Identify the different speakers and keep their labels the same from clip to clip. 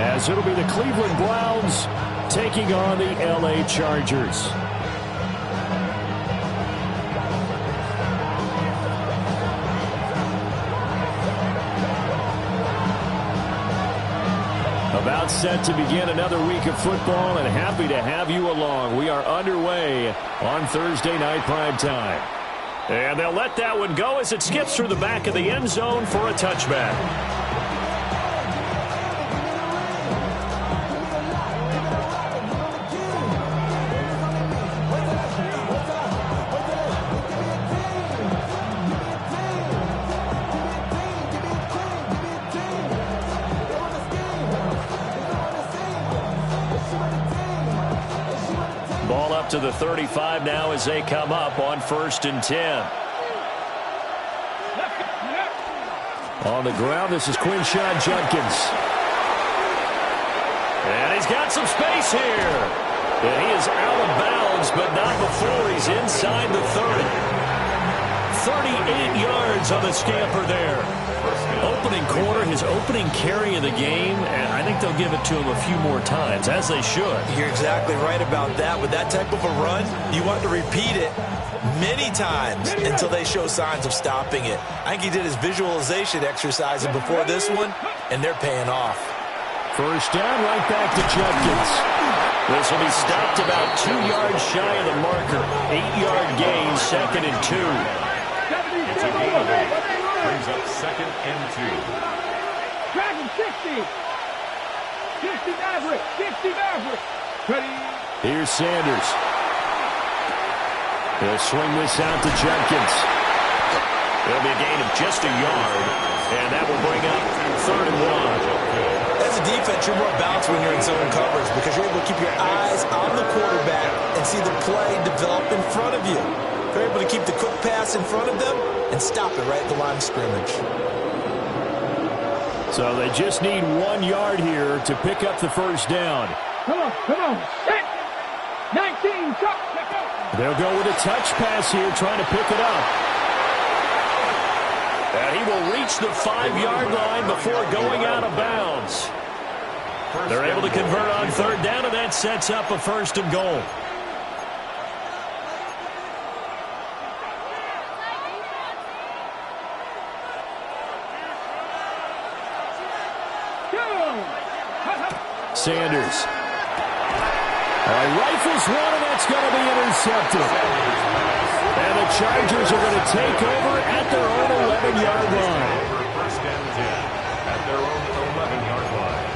Speaker 1: as it'll be the Cleveland Browns taking on the LA Chargers. About set to begin another week of football, and happy to have you along. We are underway on Thursday night prime time. And they'll let that one go as it skips through the back of the end zone for a touchback. Ball up to the 35 now as they come up on 1st and 10. On the ground, this is Quinshon Judkins. And he's got some space here. And he is out of bounds, but not before he's inside the 30. 38 yards on the scamper there. Opening quarter, his opening carry of the game, and I think they'll give it to him a few more times, as they should.
Speaker 2: You're exactly right about that. With that type of a run, you want to repeat it many times until they show signs of stopping it. I think he did his visualization exercises before this one, and they're paying off.
Speaker 1: First down, right back to Judkins. This will be stopped about 2 yards shy of the marker. 8-yard gain, 2nd and 2.
Speaker 3: It's a gain of 8. Brings up 2nd and 2.
Speaker 4: Dragon 60. 60 Maverick. 60 Maverick. Ready.
Speaker 1: Here's Sanders. He'll swing this out to Judkins. It'll be a gain of just a yard, and that will bring up 3rd and 1.
Speaker 2: As a defense, you're more balanced when you're in zone coverage because you're able to keep your eyes on the quarterback and see the play develop in front of you. They're able to keep the quick pass in front of them and stop it right at the line of scrimmage.
Speaker 1: So they just need 1 yard here to pick up the first down.
Speaker 4: Come on. Set. 19, chuck.
Speaker 1: They'll go with a touch pass here, trying to pick it up. And he will reach the 5-yard line before going out of bounds. They're able to convert on 3rd down, and that sets up a 1st and goal. Sanders. Rifles one, and that's going to be intercepted. And the Chargers are going to take over at their own 11-yard line.
Speaker 3: 1st and 10 at their own 11-yard line.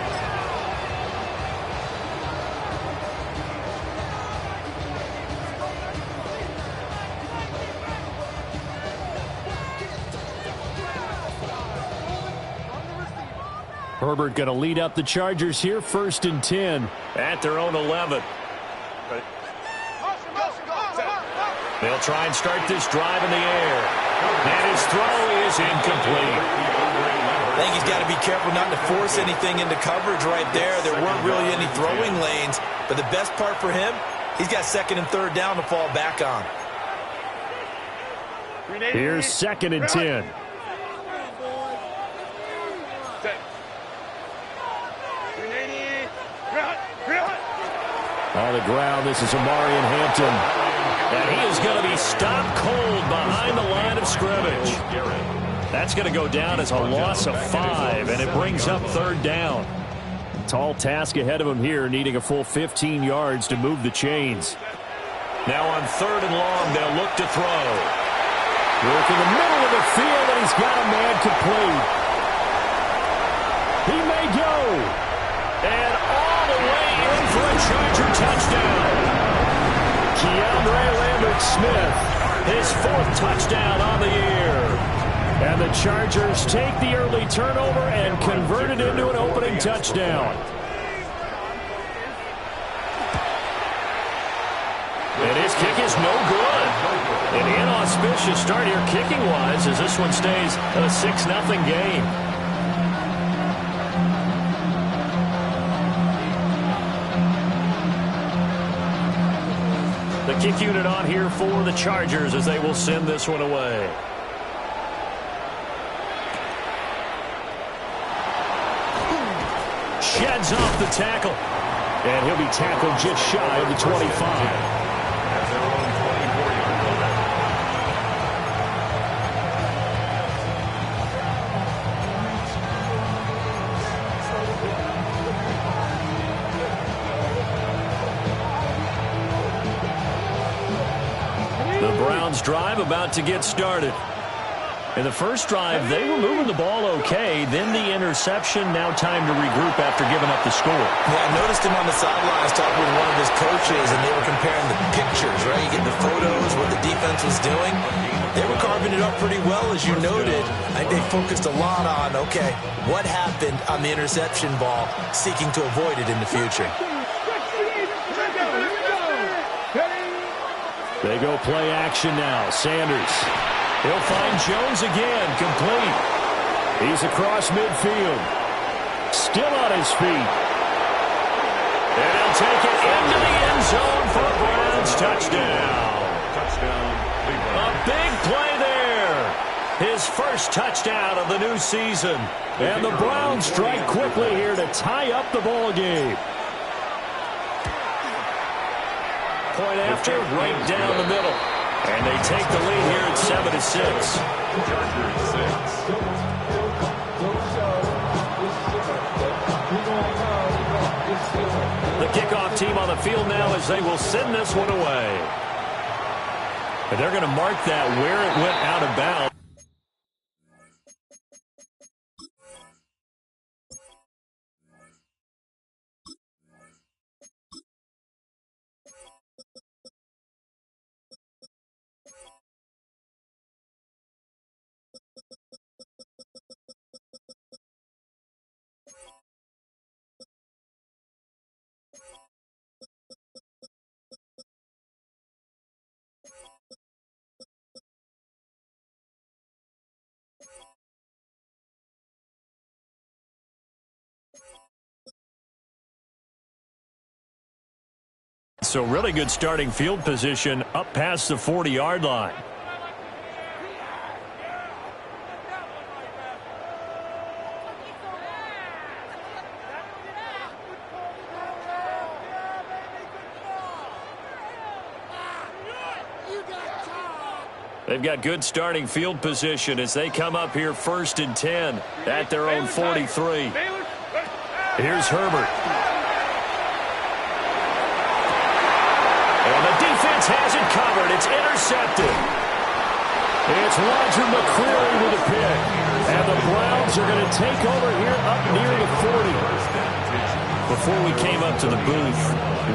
Speaker 1: Herbert going to lead up the Chargers here, 1st and 10 at their own 11. They'll try and start this drive in the air. And his throw is incomplete.
Speaker 2: I think he's got to be careful not to force anything into coverage right there. There weren't really any throwing lanes. But the best part for him, he's got 2nd and 3rd down to fall back on.
Speaker 1: Here's 2nd and 10. On the ground, this is Amarian Hampton. And he is going to be stopped cold behind the line of scrimmage. That's going to go down as a loss of 5, and it brings up 3rd down. Tall task ahead of him here, needing a full 15 yards to move the chains. Now on 3rd and long, they'll look to throw. Work in the middle of the field, and he's got a man complete. He may go. And all the way in for a Charger touchdown. Keandre Lambert-Smith, his 4th touchdown on the year. And the Chargers take the early turnover and convert it into an opening touchdown. And his kick is no good. An inauspicious start here kicking-wise as this one stays a 6-0 game. The kick unit on here for the Chargers as they will send this one away. sheds off the tackle. And he'll be tackled just shy of the 25.
Speaker 3: That's their own 24-yard line.
Speaker 1: The Browns drive about to get started. In the first drive, they were moving the ball okay. Then the interception. Now time to regroup after giving up the score.
Speaker 2: Yeah, I noticed him on the sidelines talking with one of his coaches, and they were comparing the pictures, right? You get the photos, what the defense was doing. They were carving it up pretty well, as you noted. I think they focused a lot on, okay, what happened on the interception ball, seeking to avoid it in the future.
Speaker 1: They go play action now. Sanders. He'll find Jones again, complete. He's across midfield. Still on his feet. And he'll take it into the end zone for a Browns touchdown.
Speaker 3: Touchdown.
Speaker 1: A big play there. His first touchdown of the new season. And the Browns strike quickly here to tie up the ball game. Point after, right down the middle. And they take the lead here at 7-6.
Speaker 3: Chargers 6.
Speaker 1: The kickoff team on the field now as they will send this one away. And they're going to mark that where it went out of bounds. So really good starting field position up past the 40-yard line. They've got good starting field position as they come up here 1st and 10 at their own 43. Here's Herbert. And the defense has it covered. It's intercepted. It's Roger McCreary with a pick. And the Browns are going to take over here up near the 40. Before we came up to the booth,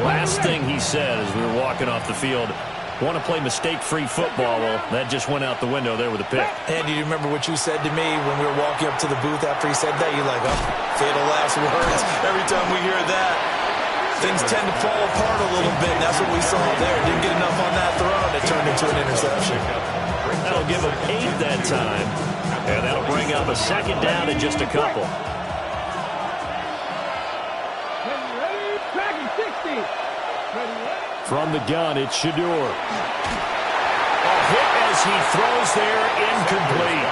Speaker 1: last thing he said as we were walking off the field, want to play mistake-free football. Well, that just went out the window there with a pick.
Speaker 2: And do you remember what you said to me when we were walking up to the booth after he said that? You're like, oh, fatal last words. Every time we hear that, things tend to fall apart a little bit. And that's what we saw there. Didn't get enough on that throw, and it turned into an interception.
Speaker 1: That'll give him 8 that time. And that'll bring up a second down in just a couple. From the gun, it's Shador. A hit as he throws there, incomplete.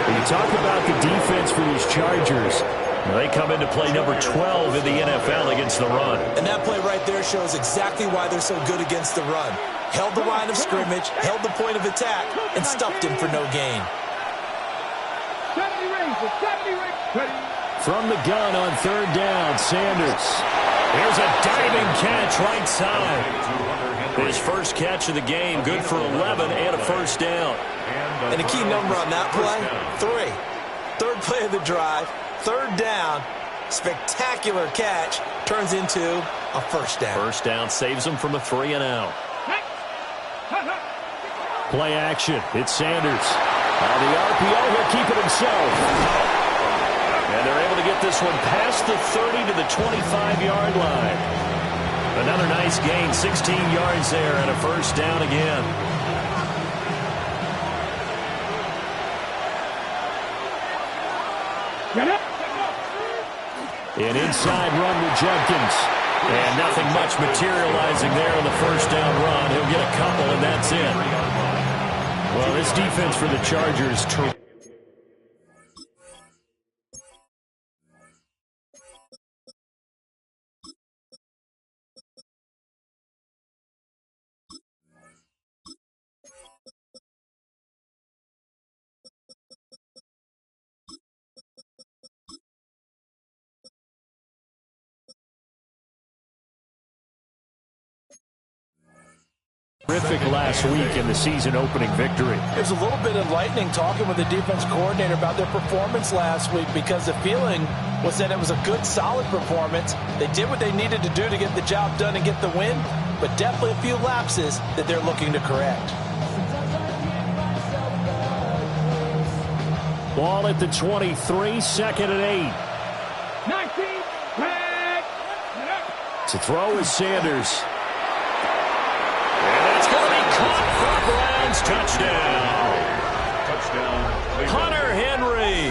Speaker 1: When you talk about the defense for these Chargers, they come into play number 12 in the NFL against the run.
Speaker 2: And that play right there shows exactly why they're so good against the run. Held the line of scrimmage, held the point of attack, and stuffed him for no gain.
Speaker 1: From the gun on 3rd down, Sanders. Here's a diving catch right side. His first catch of the game, good for 11 and a first down.
Speaker 2: And a key number on that play, 3. 3rd play of the drive, 3rd down, spectacular catch, turns into a first down.
Speaker 1: First down saves him from a 3 and out. Play action, it's Sanders. On the RPO, he'll keep it himself. And they're able to get this one past the 30 to the 25-yard line. Another nice gain, 16 yards there, and a first down again. An inside run with Jenkins. And nothing much materializing there on the first down run. He'll get a couple, and that's it. Well, this defense for the Chargers. Terrific last week in the season opening victory.
Speaker 5: It was a little bit enlightening talking with the defense coordinator about their performance last week, because the feeling was that it was a good, solid performance. They did what they needed to do to get the job done and get the win, but definitely a few lapses that they're looking to correct.
Speaker 1: Ball at the 23, second and 8.
Speaker 4: 19, red.
Speaker 1: To throw is Sanders. And it's going to be caught for Browns touchdown.
Speaker 3: Touchdown.
Speaker 1: Hunter Henry,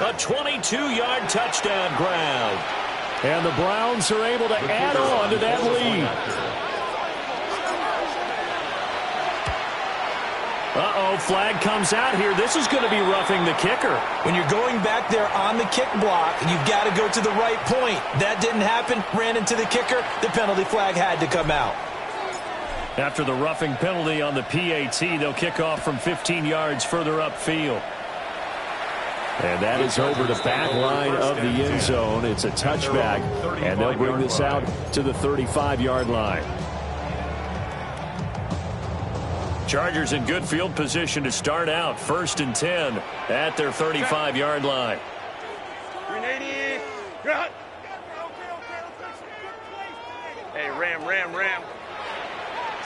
Speaker 1: a 22-yard touchdown grab. And the Browns are able to add on to that lead. Uh-oh, flag comes out here. This is going to be roughing the kicker.
Speaker 5: When you're going back there on the kick block, you've got to go to the right point. That didn't happen. Ran into the kicker. The penalty flag had to come out.
Speaker 1: After the roughing penalty on the PAT, they'll kick off from 15 yards further upfield. And that is over the back line of the end zone. It's a touchback, and they'll bring this out to the 35-yard line. Chargers in good field position to start out. 1st and 10 at their 35-yard line.
Speaker 6: Hey, Ram.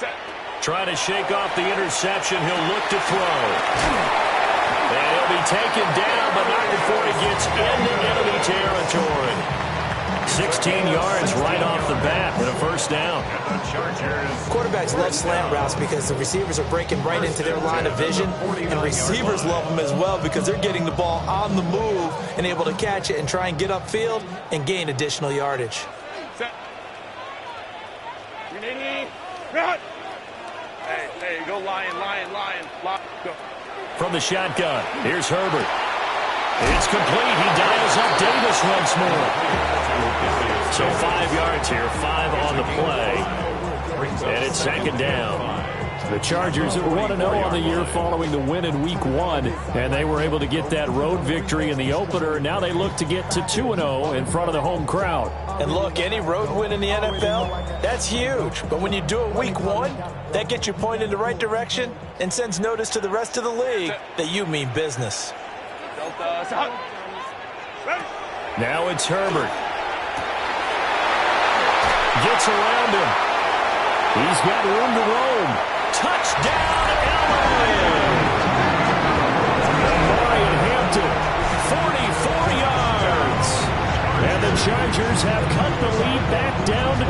Speaker 6: Set.
Speaker 1: Trying to shake off the interception. He'll look to throw. And he'll be taken down, but not before he gets into enemy territory. 16 yards right off the bat and a first down.
Speaker 5: Quarterbacks love slant routes because the receivers are breaking right into their line of vision, and receivers love them as well because they're getting the ball on the move and able to catch it and try and get upfield and gain additional yardage.
Speaker 6: Set. Hey, go lion. Go.
Speaker 1: From the shotgun, here's Herbert. It's complete. He dials up Davis once more. So 5 yards here, 5 on the play. And it's 2nd down. The Chargers are 1-0 on the year following the win in Week 1, and they were able to get that road victory in the opener. Now they look to get to 2-0 in front of the home crowd.
Speaker 5: And look, any road win in the NFL, that's huge. But when you do it Week 1, that gets you pointed in the right direction and sends notice to the rest of the league that you mean business.
Speaker 1: Now it's Herbert. Gets around him. He's got room to roam. Touchdown, LA! Marion Hampton, 44 yards. And the Chargers have cut the lead back down to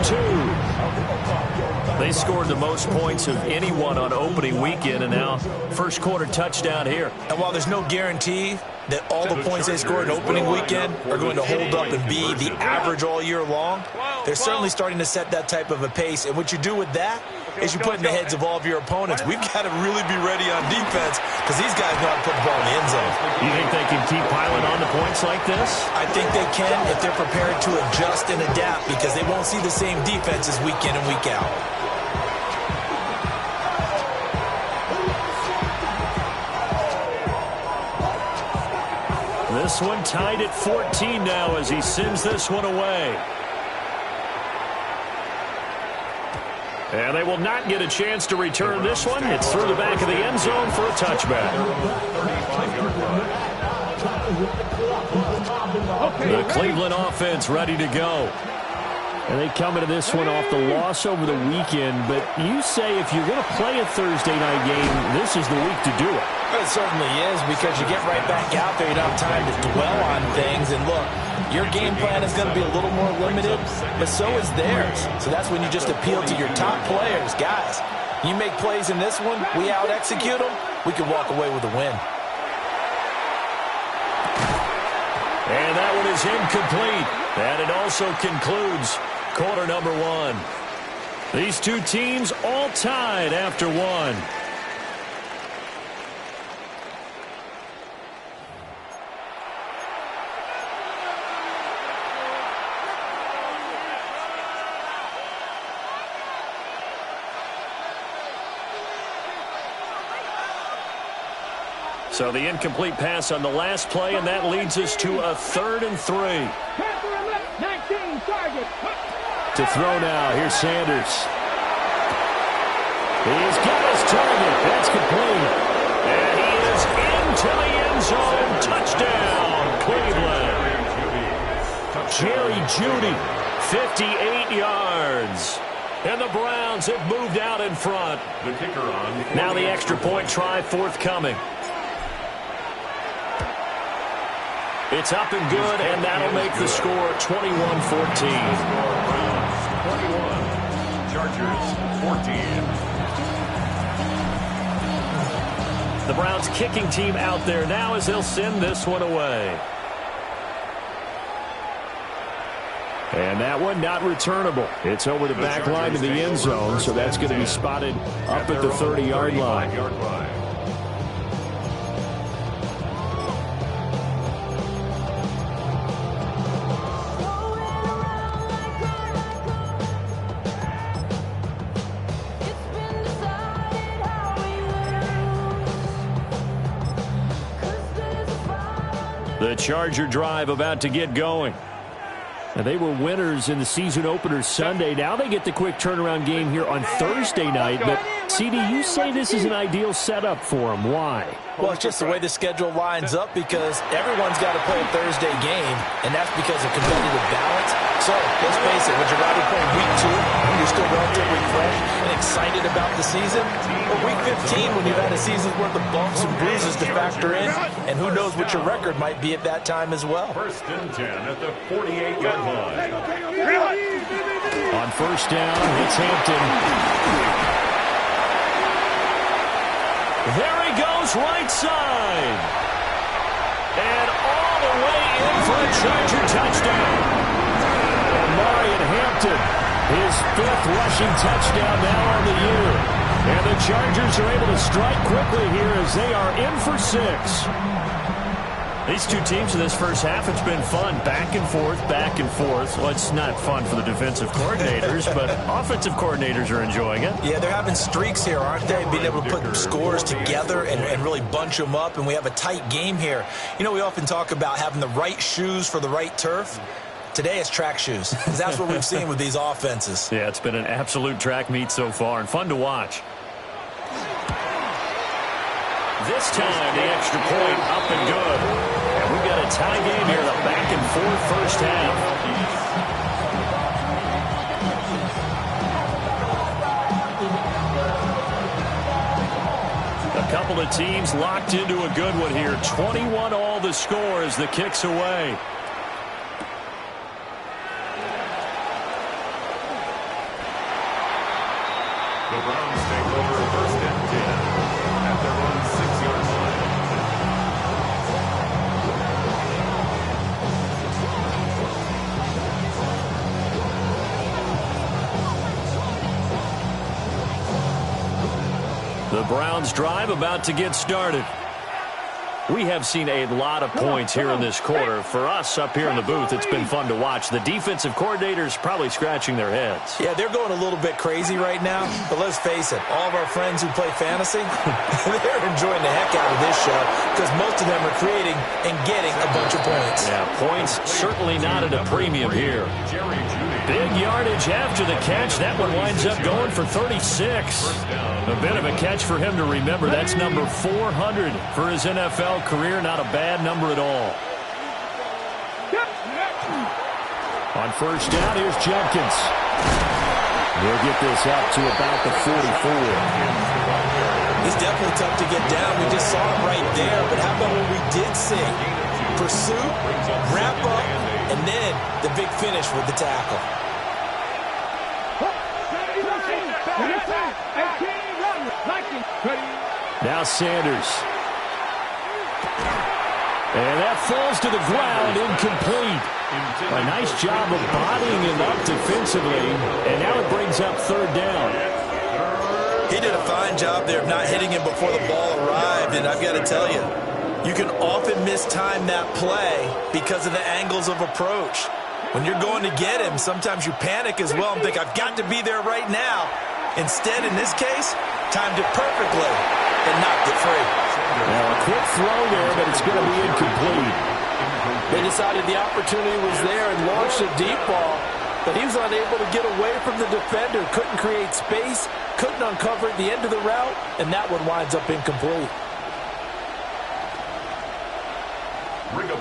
Speaker 1: 2. They scored the most points of anyone on opening weekend, and now first quarter touchdown here.
Speaker 5: And while there's no guarantee that all the points they scored in opening weekend are going to hold up and be the average all year long, they're certainly starting to set that type of a pace. And what you do with that is you put in the heads of all of your opponents, we've got to really be ready on defense because these guys know how to put the ball in the end zone.
Speaker 1: You think they can keep piling on the points like this?
Speaker 5: I think they can if they're prepared to adjust and adapt, because they won't see the same defenses week in and week out.
Speaker 1: This one tied at 14 now as he sends this one away. And they will not get a chance to return this one. It's through the back of the end zone for a touchback. The Cleveland offense ready to go. And they come into this one off the loss over the weekend. But you say if you're going to play a Thursday night game, this is the week to do it.
Speaker 5: It certainly is, because you get right back out there. You don't have time to dwell on things. And look, your game plan is going to be a little more limited, but so is theirs. So that's when you just appeal to your top players. Guys, you make plays in this one, we out-execute them, we can walk away with a win.
Speaker 1: And that one is incomplete. And it also concludes quarter number 1. These two teams all tied after 1. So the incomplete pass on the last play, and that leads us to a 3rd and 3.
Speaker 4: 19 target.
Speaker 1: To throw now, here's Sanders. He's got his target. That's complete. And he is into the end zone. Touchdown, Cleveland. Jerry Jeudy, 58 yards. And the Browns have moved out in front.
Speaker 3: The kicker on.
Speaker 1: Now the extra point try forthcoming. It's up and good, and that'll make the score 21-14.
Speaker 3: 21. Chargers 14.
Speaker 1: The Browns kicking team out there now as they'll send this one away. And that one not returnable. It's over the back line to the end zone, so that's going to be spotted up at the 30-yard line. The Charger drive about to get going. Now, they were winners in the season opener Sunday. Now they get the quick turnaround game here on Thursday night. But, CD, you say this is an ideal setup for them. Why?
Speaker 5: Well, it's just the way the schedule lines up because everyone's got to play a Thursday game, and that's because of competitive balance. So, let's face it, would you rather play week 2 when you're still relatively fresh and excited about the season, or week 15 when you've had a season's worth of bumps and bruises to factor in, and who knows what your record might be at that time as well.
Speaker 3: 1st and 10 at the 48-yard line.
Speaker 1: On first down, it's Hampton. There he goes, right side. And all the way in for a Charger touchdown. Marion Hampton, his 5th rushing touchdown now on the year. And the Chargers are able to strike quickly here as they are in for 6. These two teams in this first half, it's been fun. Back and forth, back and forth. Well, it's not fun for the defensive coordinators, but offensive coordinators are enjoying it.
Speaker 5: Yeah, they're having streaks here, aren't they? Being able to put scores together and really bunch them up, and we have a tight game here. You know, we often talk about having the right shoes for the right turf. Today it's track shoes. That's what we've seen with these offenses.
Speaker 1: Yeah, it's been an absolute track meet so far and fun to watch. This time the extra point up and good. And we've got a tie game here, the back and forth first half. A couple of teams locked into a good one here. 21 all the score as the kick's away.
Speaker 3: The Browns take over 1st and 10 at their own 6-yard line.
Speaker 1: The Browns drive about to get started. We have seen a lot of points here in this quarter. For us up here in the booth, it's been fun to watch. The defensive coordinators probably scratching their heads.
Speaker 5: Yeah, they're going a little bit crazy right now, but let's face it, all of our friends who play fantasy, they're enjoying the heck out of this show because most of them are creating and getting a bunch of points.
Speaker 1: Yeah, points certainly not at a premium here. Big yardage after the catch. That one winds up going for 36. A bit of a catch for him to remember. That's number 400 for his NFL career. Not a bad number at all. On first down, here's Jenkins. He'll get this up to about the 44.
Speaker 5: It's definitely tough to get down. We just saw it right there. But how about what we did see? Pursuit, wrap up, and then the big finish with the tackle.
Speaker 1: Now Sanders. And that falls to the ground, incomplete. A nice job of bodying him up defensively, and now it brings up 3rd down.
Speaker 5: He did a fine job there of not hitting him before the ball arrived, and I've got to tell you, you can often mistime that play because of the angles of approach. When you're going to get him, sometimes you panic as well and think, I've got to be there right now. Instead, in this case, timed it perfectly and knocked it free.
Speaker 1: Now, a quick throw there, but it's going to be incomplete.
Speaker 7: They decided the opportunity was there and launched a deep ball.
Speaker 5: but he was unable to get away from the defender, couldn't create space, couldn't uncover at the end of the route, and that one winds up incomplete.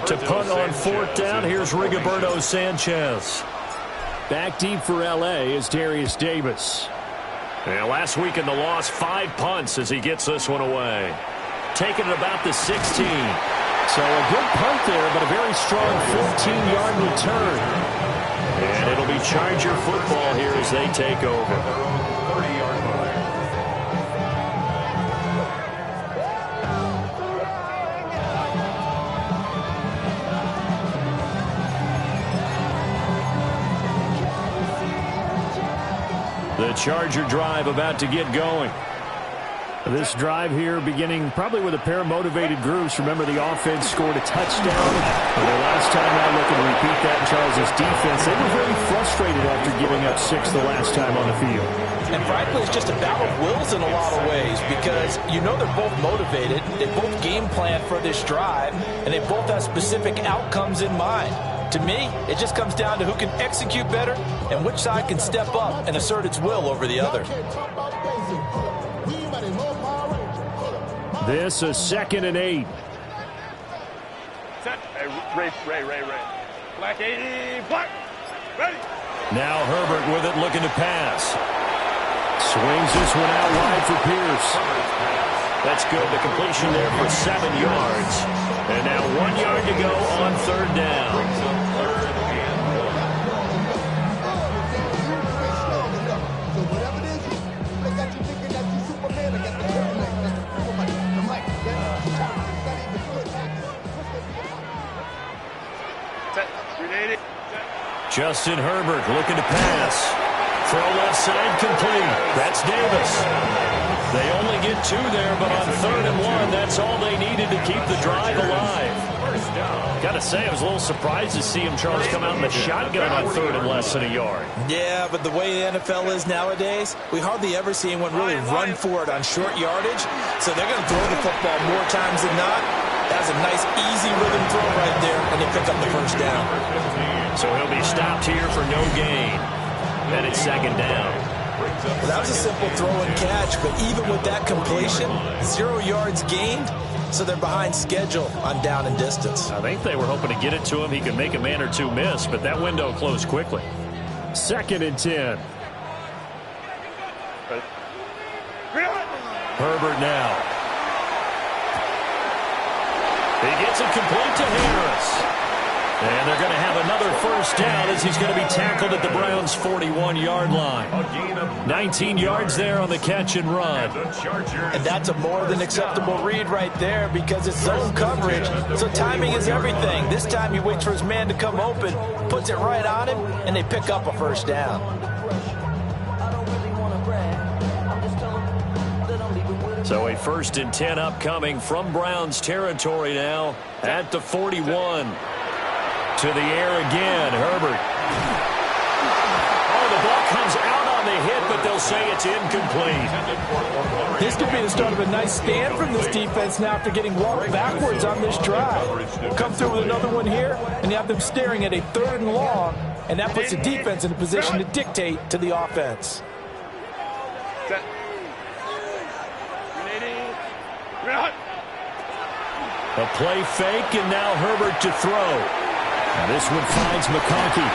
Speaker 1: To punt on fourth down, here's Rigoberto Sanchez.
Speaker 7: Back deep for L.A. is Darius Davis.
Speaker 1: And last week in the loss, 5 punts as he gets this one away. Taking it about the 16.
Speaker 7: So a good punt there, but a very strong 14-yard return.
Speaker 1: And it'll be Charger football here as they take over.
Speaker 3: 30-yard line.
Speaker 1: The Charger drive about to get going.
Speaker 7: This drive here beginning probably with a pair of motivated groups. Remember, the offense scored a touchdown. And the last time out, looking to repeat that in Charles' defense. They were very frustrated after giving up 6 the last time on the field.
Speaker 5: And frankly, it's just a battle of wills in a lot of ways because you know they're both motivated. They both game plan for this drive, and they both have specific outcomes in mind. To me, it just comes down to who can execute better and which side can step up and assert its will over the other.
Speaker 7: This is 2nd and 8.
Speaker 6: Set. Hey, Ray. Black 80, black. Ready.
Speaker 1: Now Herbert with it, looking to pass. Swings this one out wide for Pierce. That's good. The completion there for 7 yards. And now 1 yard to go on 3rd down. Justin Herbert looking to pass. Throw left side complete. That's Davis. They only get 2 there, but on 3rd and 1, that's all they needed to keep the drive alive. Got to say, I was a little surprised to see him, Charles, come out in the shotgun on 3rd and less than a yard.
Speaker 5: Yeah, but the way the NFL is nowadays, we hardly ever see anyone really run for it on short yardage. So they're going to throw the football more times than not. That's a nice, easy rhythm throw right there, and they pick up the 1st down.
Speaker 1: So he'll be stopped here for no gain. And it's 2nd down.
Speaker 5: Well, that was a simple throw and catch, but even with that completion, 0 yards gained, so they're behind schedule on down and distance.
Speaker 1: I think they were hoping to get it to him. He could make a man or 2 miss, but that window closed quickly.
Speaker 7: 2nd and 10.
Speaker 1: Herbert now. He gets it complete to Harris. And they're going to have another 1st down as he's going to be tackled at the Browns' 41-yard line. 19 yards there on the catch and run.
Speaker 5: And that's a more than acceptable read right there because it's zone coverage, so timing is everything. This time he waits for his man to come open, puts it right on him, and they pick up a 1st down.
Speaker 1: So a 1st and 10 upcoming from Browns territory now at the 41. To the air again, Herbert. Oh, the ball comes out on the hit, but they'll say it's incomplete.
Speaker 5: This could be the start of a nice stand from this defense now after getting walked backwards on this drive. Come through with another one here, and you have them staring at a 3rd and long, and that puts the defense in a position to dictate to the offense.
Speaker 6: Set.
Speaker 1: A play fake, and now Herbert to throw. This one finds McConkey.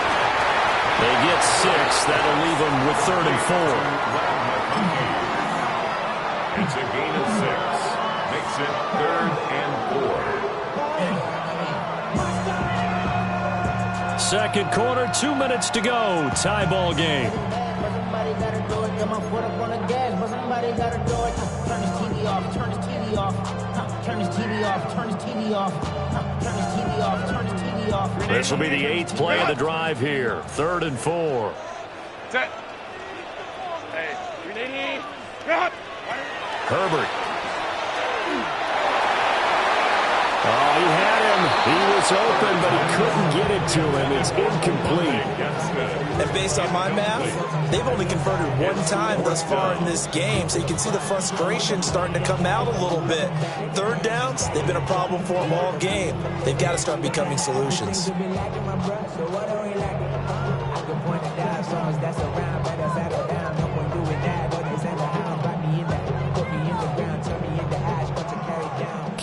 Speaker 1: They get 6. That'll leave them with 3rd and
Speaker 3: 4. It's a gain of 6. Makes it 3rd and 4.
Speaker 1: 2nd quarter, 2 minutes to go. Tie ball game.
Speaker 8: Somebody gotta do it. Got my foot up on the gas, but somebody gotta do it. Turn his TV off. Turn his TV off. Turn his TV off. Turn his TV off. Turn his TV off. Turn his TV off.
Speaker 1: This will be the 8th play of the drive here. 3rd and 4.
Speaker 6: Set. Hey,
Speaker 1: Herbert. Oh, he had him. He was open, but he couldn't get it to him. It's incomplete.
Speaker 5: And based on my math, they've only converted 1 time thus far in this game, so you can see the frustration starting to come out a little bit. 3rd downs, they've been a problem for them all game. They've got to start becoming solutions.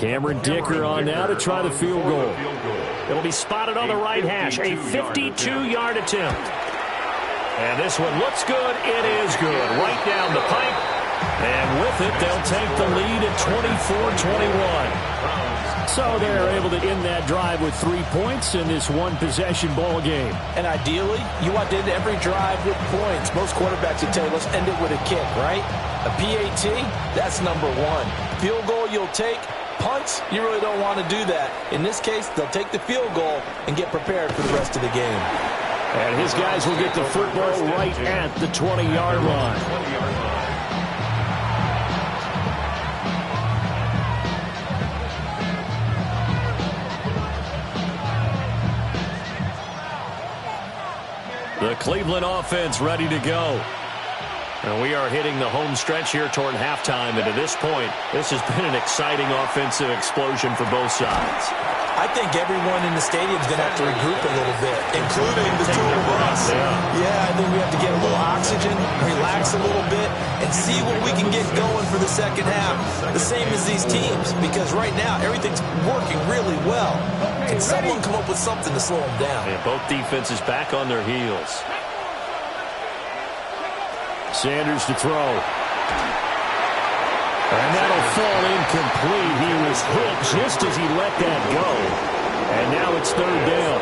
Speaker 7: Cameron Dicker on now to try the field goal.
Speaker 1: It'll be spotted on the right hash. A 52-yard attempt. And this one looks good. It is good. Right down the pipe. And with it, they'll take the lead at 24-21.
Speaker 7: So they're able to end that drive with 3 points in this one-possession ball game.
Speaker 5: And ideally, you want to end every drive with points. Most quarterbacks would tell you, let's end it with a kick, right? A PAT, that's number one. Field goal you'll take. Punts, you really don't want to do that. In this case, they'll take the field goal and get prepared for the rest of the game.
Speaker 7: And his guys will get the football right at the 20-yard line.
Speaker 1: The Cleveland offense ready to go. And we are hitting the home stretch here toward halftime. And to this point, this has been an exciting offensive explosion for both sides.
Speaker 5: I think everyone in the stadium is going to have to regroup a little bit, including the two of us. Yeah, I think we have to get a little oxygen, relax a little bit, and see what we can get going for the second half. The same as these teams, because right now everything's working really well. Can someone come up with something to slow them down?
Speaker 1: And both defenses back on their heels.
Speaker 7: Sanders to throw. And that'll fall incomplete. He was hit just as he let that go. And now it's third down.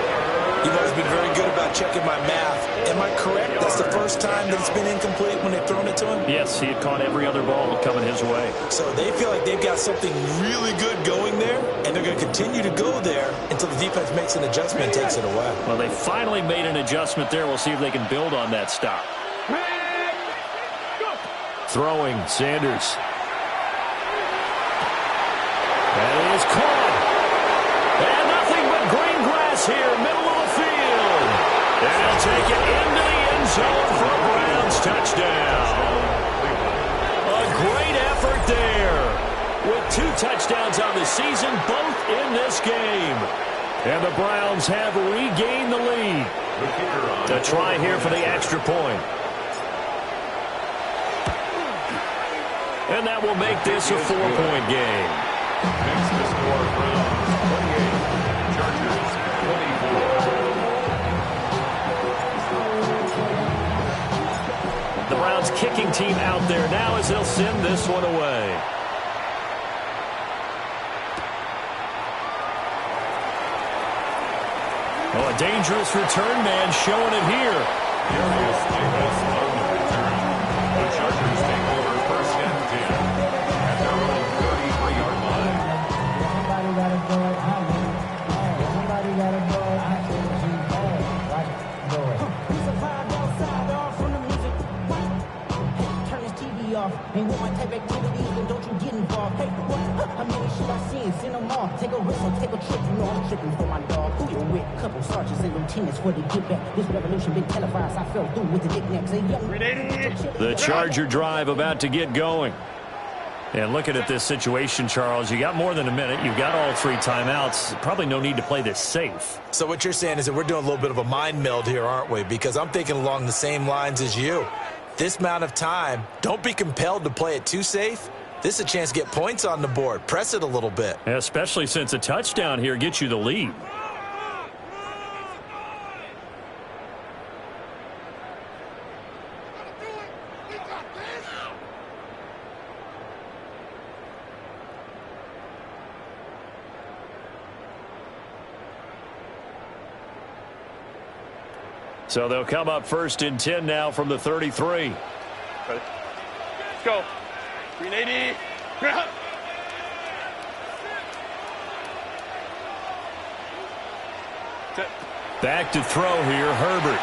Speaker 5: You've always been very good about checking my math. Am I correct? That's the first time that it's been incomplete when they've thrown it to him?
Speaker 1: Yes, he had caught every other ball coming his way.
Speaker 5: So they feel like they've got something really good going there, and they're going to continue to go there until the defense makes an adjustment and takes it away.
Speaker 1: Well, they finally made an adjustment there. We'll see if they can build on that stop.
Speaker 7: Throwing, Sanders. And it is caught. And nothing but green grass here, middle of the field. And he'll take it into the end zone for a Browns touchdown. A great effort there. With 2 touchdowns on the season, both in this game. And the Browns have regained the lead. A try here for the extra point. And that will make this a 4-point game.
Speaker 3: Next to score, Browns 28, Chargers 24.
Speaker 1: The Browns kicking team out there now as they'll send this one away. Oh, a dangerous return man showing it here.
Speaker 3: Darius Davis on the return. The Chargers take over first and 10 at their own 33-yard line.
Speaker 8: Somebody gotta do it. Somebody gotta do it. I can't do it. Watch it. Do it. We survived outside off from the music. Hey, turn this TV off. Ain't want my type activities, then don't you get involved. Hey, what? How many should I see? Send them off. Take a risk or take a trip. You know I'm tripping for my dog. Who you with? Couple sergeants and lieutenants for the get back. This revolution been televised. I fell through with the knickknacks.
Speaker 1: The Charger drive about to get going. And looking at this situation, Charles, you got more than a minute. You've got all 3 timeouts. Probably no need to play this safe.
Speaker 5: So what you're saying is that we're doing a little bit of a mind meld here, aren't we? Because I'm thinking along the same lines as you. This amount of time, don't be compelled to play it too safe. This is a chance to get points on the board. Press it a little bit.
Speaker 1: Especially since a touchdown here gets you the lead. So they'll come up first and 10 now from the 33.
Speaker 6: Let's go. 380.
Speaker 1: Back to throw here, Herbert.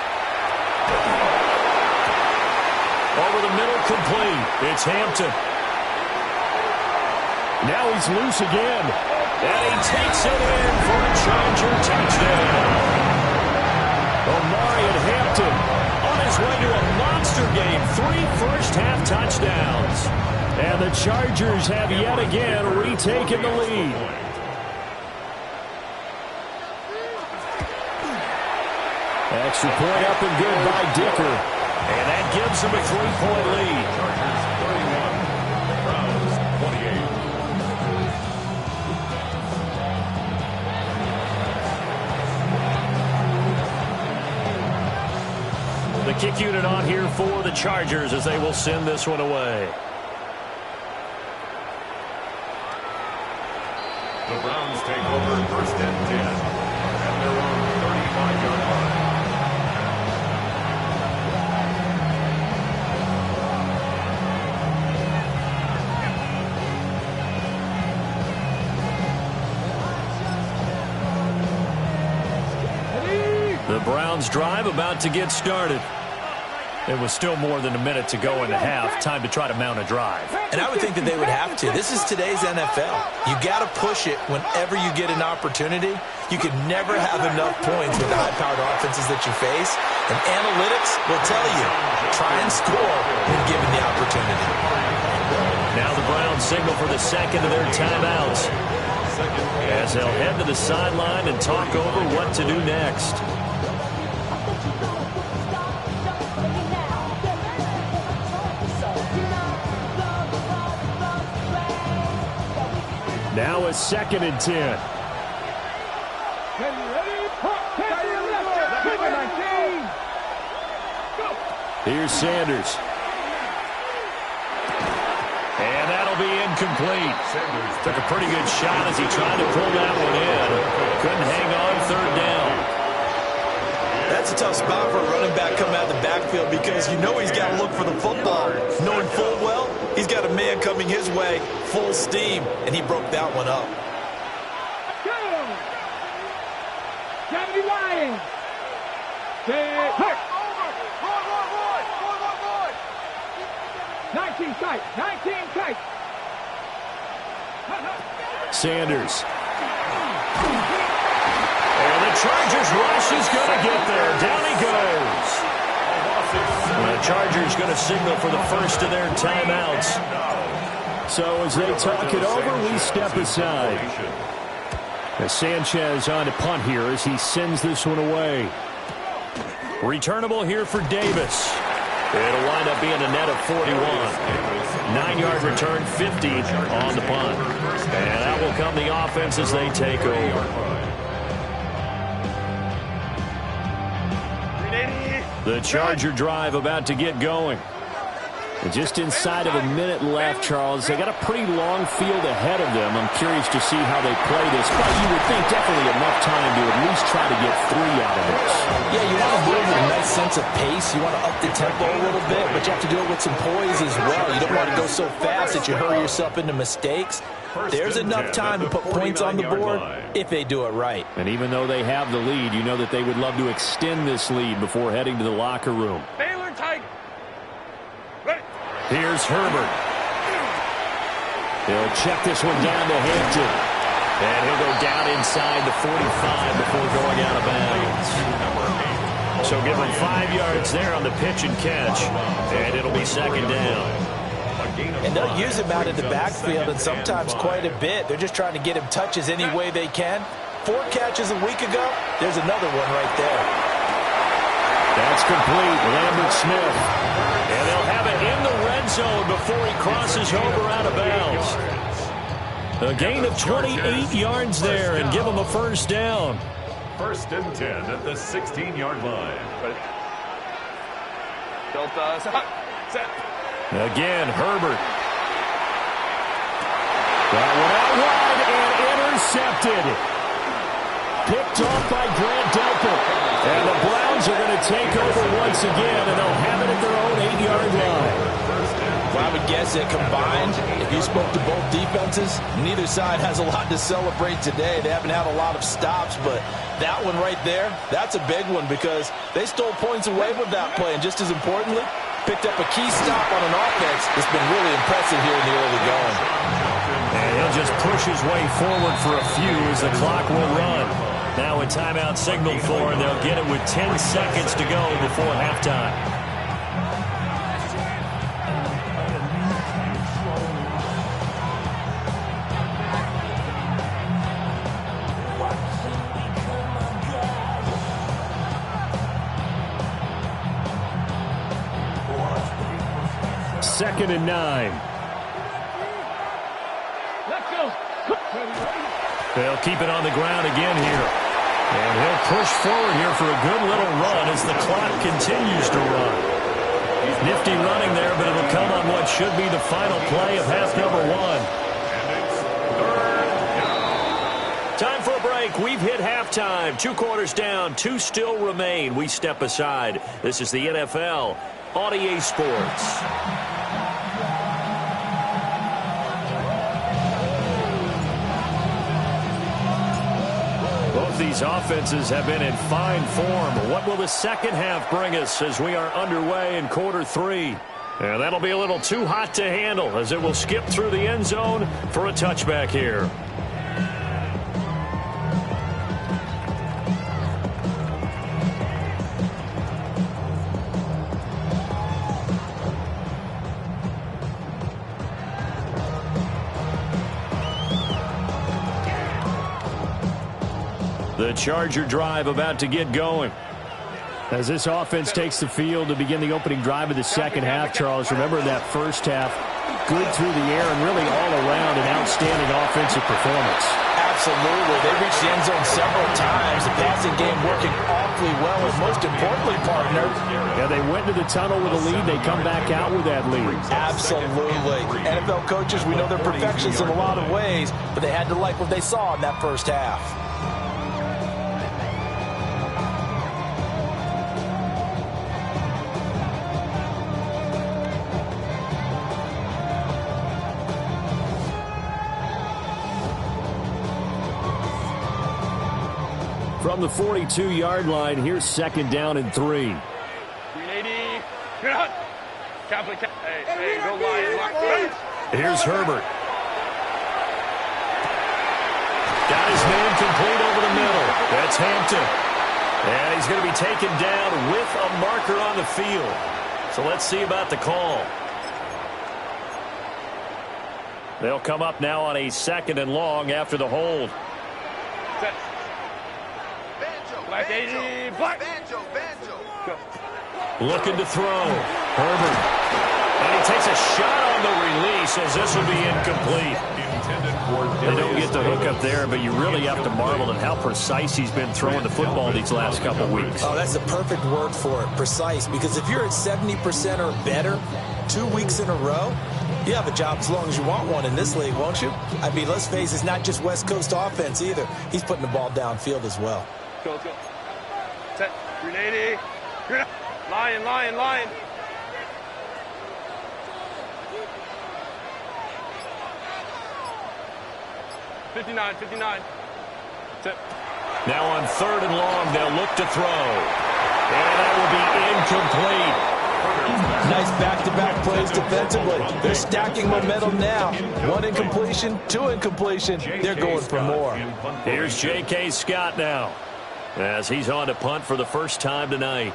Speaker 1: Over the middle, complete. It's Hampton.
Speaker 7: Now he's loose again.
Speaker 1: And he takes it in for a Charger touchdown. Omarion Hampton on his way to a monster game. 3 first-half touchdowns. And the Chargers have yet again retaken the lead.
Speaker 7: Extra point up and good by Dicker.
Speaker 1: And that gives them a 3-point lead.
Speaker 3: Chargers 31, Browns 28.
Speaker 1: The kick unit on here for the Chargers as they will send this one away.
Speaker 3: The Browns take over first and 10 at their own 35-yard line.
Speaker 1: The Browns drive about to get started. It was still more than a minute to go in the half. Time to try to mount a drive.
Speaker 5: And I would think that they would have to. This is today's NFL. You got to push it whenever you get an opportunity. You can never have enough points with the high-powered offenses that you face. And analytics will tell you, try and score when given the opportunity.
Speaker 1: Now the Browns signal for the second of their timeouts, as they'll head to the sideline and talk over what to do next.
Speaker 7: Now a 2nd and 10. Here's Sanders.
Speaker 1: And that'll be incomplete. Took a pretty good shot as he tried to pull that one in. Couldn't hang on 3rd down.
Speaker 5: That's a tough spot for a running back coming out of the backfield because you know he's got to look for the football. Knowing full well, he's got a man coming his way, full steam, and he broke that one up.
Speaker 4: Go! 70 Lions. Set. Hurt. 19 tight. 19 tight.
Speaker 7: Sanders.
Speaker 1: And the Chargers rush is going to get there. Down he goes. The Chargers going to signal for the first of their timeouts.
Speaker 7: So as they talk it over, we step aside. As Sanchez on to punt here as he sends this one away.
Speaker 1: Returnable here for Davis. It'll wind up being a net of 41. 9-yard return, 50 on the punt. And that will come the offense as they take over. The Charger drive about to get going.
Speaker 7: And just inside of a minute left, Charles. They got a pretty long field ahead of them. I'm curious to see how they play this. But you would think definitely enough time to at least try to get 3 out of this.
Speaker 5: Yeah, you want to build with a nice sense of pace. You want to up the tempo a little bit, but you have to do it with some poise as well. You don't want to go so fast that you hurry yourself into mistakes. There's enough time to put points on the board if they do it right.
Speaker 7: And even though they have the lead, you know that they would love to extend this lead before heading to the locker room.
Speaker 6: Baylor tight.
Speaker 1: Here's Herbert. He'll check this one down to Hampton. And he'll go down inside the 45 before going out of bounds. So give him 5 yards there on the pitch and catch. And it'll be 2nd down.
Speaker 5: And they'll use him out in the backfield, and sometimes quite a bit. They're just trying to get him touches any way they can. 4 catches a week ago. There's another one right there.
Speaker 1: That's complete. Lambert Smith. And they'll have it in the red zone before he crosses over out of bounds. A gain of 28 yards there and give him a 1st down.
Speaker 3: 1st and 10 at the 16-yard line.
Speaker 6: Set.
Speaker 1: Again, Herbert. That one out wide and intercepted. Picked off by Grant Delpit. And the Browns are going to take over once again, and they'll have it at their own 8-yard line.
Speaker 5: Well, I would guess that combined, if you spoke to both defenses, neither side has a lot to celebrate today. They haven't had a lot of stops, but that one right there, that's a big one because they stole points away with that play. And just as importantly, picked up a key stop on an offense that's been really impressive here in the early going.
Speaker 1: And he'll just push his way forward for a few as the clock will run. Now a timeout signaled for, and they'll get it with 10 seconds to go before halftime.
Speaker 7: Second and 9.
Speaker 4: Let's go.
Speaker 1: They'll keep it on the ground again here. And he'll push forward here for a good little run as the clock continues to run. Nifty running there, but it'll come on what should be the final play of half number one. Time for a break. We've hit halftime. 2 quarters down. 2 still remain. We step aside. This is the NFL on EA Sports. Both these offenses have been in fine form. What will the second half bring us as we are underway in quarter 3? And that'll be a little too hot to handle as it will skip through the end zone for a touchback here. The Charger drive about to get going.
Speaker 7: As this offense takes the field to begin the opening drive of the second half, Charles, remember that first half, good through the air and really all around an outstanding offensive performance.
Speaker 5: Absolutely. They reached the end zone several times. The passing game working awfully well, and most importantly, partner.
Speaker 7: Yeah, they went to the tunnel with a lead. They come back out with that lead.
Speaker 5: Absolutely. NFL coaches, we know they're perfectionists in a lot of ways, but they had to like what they saw in that first half.
Speaker 7: From the 42-yard line, here's second down and 3.
Speaker 6: 380. Hey, go line.
Speaker 1: Here's Herbert. Got his man complete over the middle. That's Hampton. And he's going to be taken down with a marker on the field. So let's see about the call. They'll come up now on a 2nd and long after the hold.
Speaker 6: Set. Black 80. Black.
Speaker 1: Looking to throw. Herbert. And he takes a shot on the release as this will be incomplete. They don't get the hook up there, but you really have to marvel at how precise he's been throwing the football these last couple weeks.
Speaker 5: Oh, that's the perfect word for it, precise, because if you're at 70% or better 2 weeks in a row, you have a job as long as you want one in this league, won't you? I mean, let's face it, it's not just West Coast offense either. He's putting the ball downfield as well.
Speaker 6: Let's go. Set. 380. Lion. 59. Set.
Speaker 1: Now on 3rd and long, they'll look to throw. And that will be incomplete.
Speaker 5: Nice back-to-back plays defensively. They're stacking momentum now. 1 incompletion, 2 incompletion. They're going for more.
Speaker 1: Here's J.K. Scott now as he's on to punt for the first time tonight.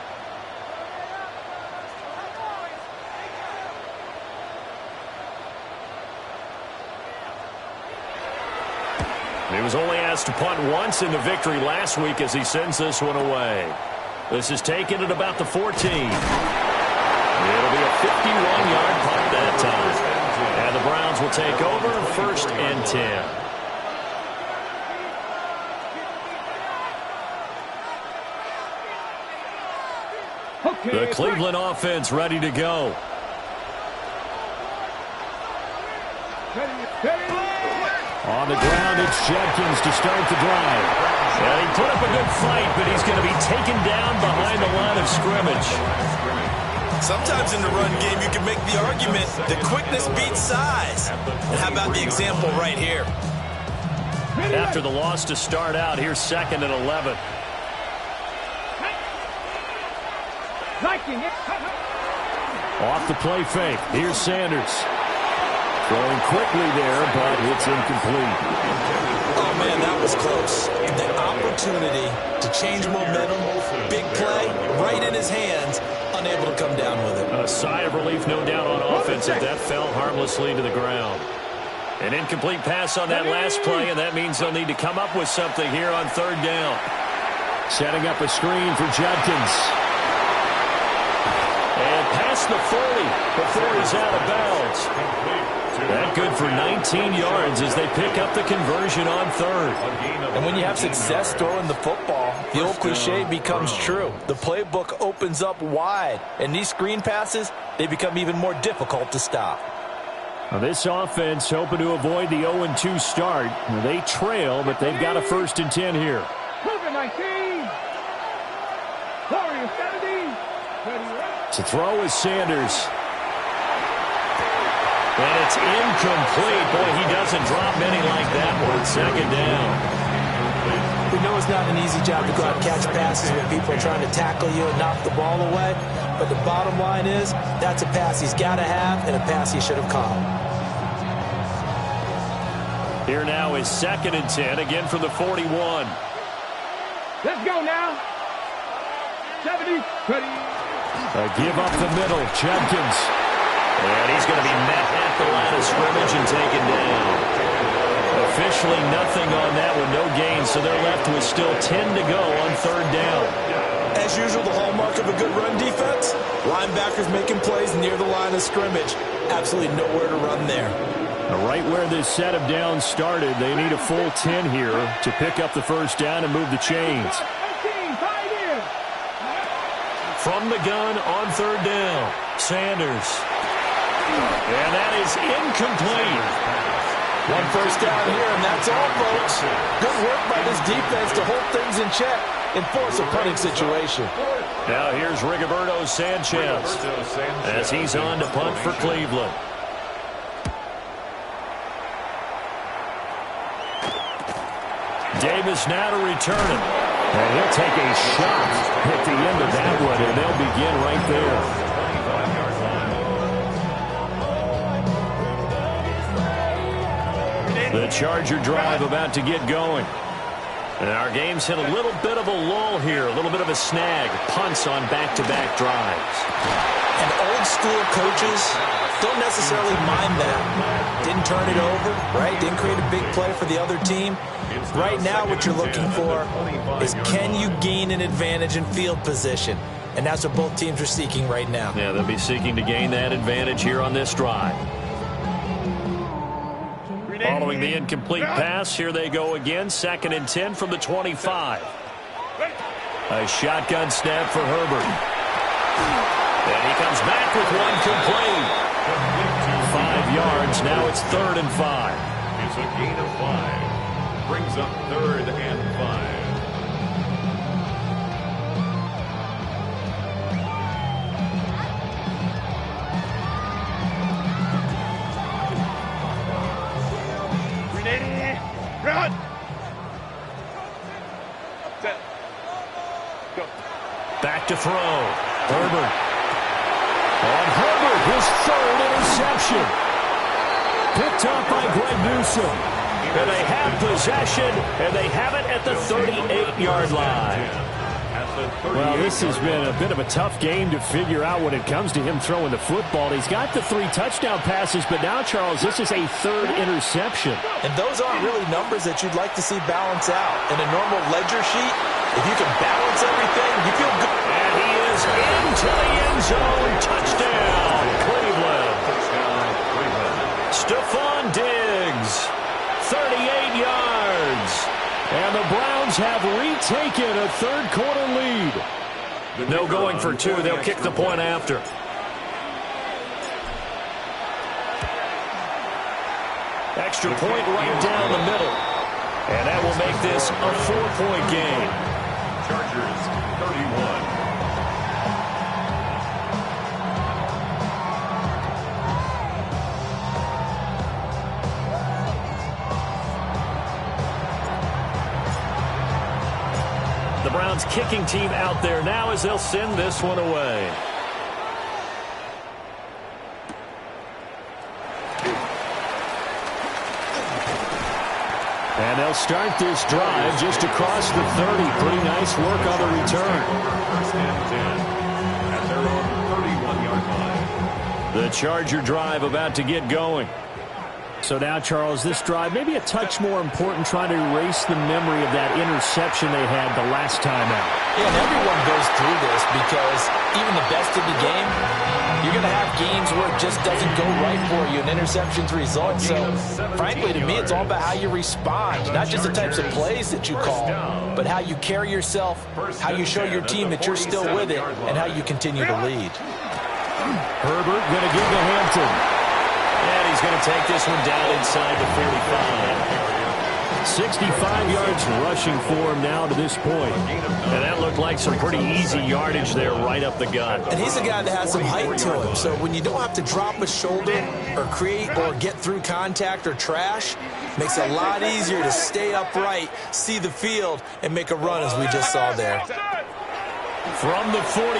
Speaker 1: He was only asked to punt once in the victory last week as he sends this one away. This is taken at about the 14. It'll be a 51-yard punt that time. And the Browns will take over 1st and 10. The Cleveland offense ready to go. On the ground, it's Judkins to start the drive. And he put up a good fight, but he's going to be taken down behind the line of scrimmage.
Speaker 2: Sometimes in the run game, you can make the argument that quickness beats size. And how about the example right here?
Speaker 1: After the loss to start out, here's 2nd and 11. Off the play fake. Here's Sanders. Throwing quickly there, but it's incomplete.
Speaker 2: Oh, man, that was close. The opportunity to change momentum, big play, right in his hands, unable to come down with it.
Speaker 1: A sigh of relief, no doubt, on offense if that fell harmlessly to the ground. An incomplete pass on that last play, and that means they'll need to come up with something here on 3rd down. Setting up a screen for Judkins. And pass past the 40 before he's out of bounds. That good for 19 yards as they pick up the conversion on third.
Speaker 5: And when you have success throwing the football, the old cliche becomes true. The playbook opens up wide, and these screen passes, they become even more difficult to stop.
Speaker 7: Now this offense hoping to avoid the 0-2 start. They trail, but they've got a 1st and 10 here.
Speaker 4: Moving 19. Warriors 70.
Speaker 7: To throw is Sanders.
Speaker 1: And it's incomplete. Boy, he doesn't drop many like that one. 2nd down.
Speaker 5: We know it's not an easy job to go out and catch passes when people are trying to tackle you and knock the ball away. But the bottom line is, that's a pass he's got to have and a pass he should have caught.
Speaker 7: Here now is 2nd and 10, again from the 41.
Speaker 4: Let's go now. 70. 30.
Speaker 7: A give up the middle, Jenkins.
Speaker 1: And he's going to be met at the line of scrimmage and taken down. Officially nothing on that one, no gain, so they're left with still 10 to go on 3rd down.
Speaker 5: As usual, the hallmark of a good run defense, linebackers making plays near the line of scrimmage. Absolutely nowhere to run there.
Speaker 7: Right where this set of downs started, they need a full 10 here to pick up the 1st down and move the chains.
Speaker 4: 18, 5 in.
Speaker 1: From the gun on 3rd down, Sanders. And that is incomplete.
Speaker 5: 1 first down here, and that's all, folks. Good work by this defense to hold things in check and force a punting situation.
Speaker 1: Now here's Rigoberto Sanchez as he's on to punt for Cleveland. Davis now to return it.
Speaker 7: And he'll take a shot at the end of that one, and they'll begin right there. The Charger drive about to get going. And our game's hit a little bit of a lull here, a little bit of a snag. Punts on back-to-back drives.
Speaker 5: And old school coaches don't necessarily mind that. Didn't turn it over, right? Didn't create a big play for the other team. Right now what you're looking for is, can you gain an advantage in field position? And that's what both teams are seeking right now.
Speaker 1: Yeah, they'll be seeking to gain that advantage here on this drive. Following the incomplete pass, here they go again. 2nd and 10 from the 25. A shotgun snap for Herbert. And he comes back with one complete. 5 yards. Now it's 3rd and 5.
Speaker 3: It's a gain of 5. Brings up 3rd and 5.
Speaker 6: Run! Go.
Speaker 1: Back to throw. Herbert. And Herbert, his 3rd interception. Picked up by Greg Newsome. And they have possession, and they have it at the 38-yard line.
Speaker 7: Well, this has been a bit of a tough game to figure out when it comes to him throwing the football. He's got the 3 touchdown passes, but now, Charles, this is a 3rd interception.
Speaker 5: And those aren't really numbers that you'd like to see balance out. In a normal ledger sheet, if you can balance everything, you feel good.
Speaker 1: And he is into the end zone. Touchdown, Cleveland. Stephon Diggs, 38 yards. And the Browns have retaken a 3rd quarter lead. No going for 2. They'll kick the point after. Extra point right down the middle. And that will make this a 4-point game.
Speaker 3: Chargers 31.
Speaker 1: The Browns kicking team out there now as they'll send this one away.
Speaker 7: And they'll start this drive just across the 30. Pretty nice work on the return.
Speaker 3: 1st and 10 at their own 31-yard line.
Speaker 7: The Charger drive about to get going. So now, Charles, this drive maybe a touch more important, trying to erase the memory of that interception they had the last time out.
Speaker 5: Yeah, and everyone goes through this because even the best in the game, you're going to have games where it just doesn't go right for you, and interceptions result. So, frankly, to me, it's all about how you respond, not just the types of plays that you call, but how you carry yourself, how you show your team that you're still with it, and how you continue to lead.
Speaker 7: Herbert going to give to Hampton.
Speaker 1: And he's going to take this one down inside the 45.
Speaker 7: 65 yards rushing for him now to this point.
Speaker 1: And that looked like some pretty easy yardage there right up the gut.
Speaker 5: And he's a guy that has some height to him. So when you don't have to drop a shoulder or create or get through contact or trash, makes it a lot easier to stay upright, see the field, and make a run as we just saw there.
Speaker 1: From the 44,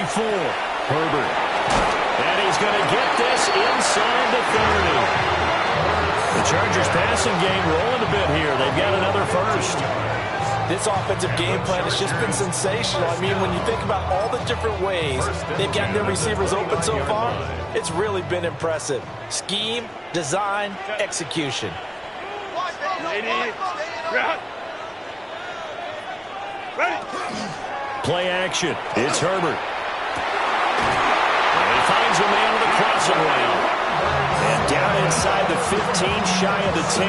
Speaker 1: Herbert. And he's going to get this inside the 30. The Chargers passing game rolling a bit here. They've got another first.
Speaker 5: This offensive game plan has just been sensational. I mean, when you think about all the different ways they've gotten their receivers open so far, it's really been impressive. Scheme, design, execution.
Speaker 1: Play action. It's Herbert. Finds a man with a crossing route. And down inside the 15, shy of the 10.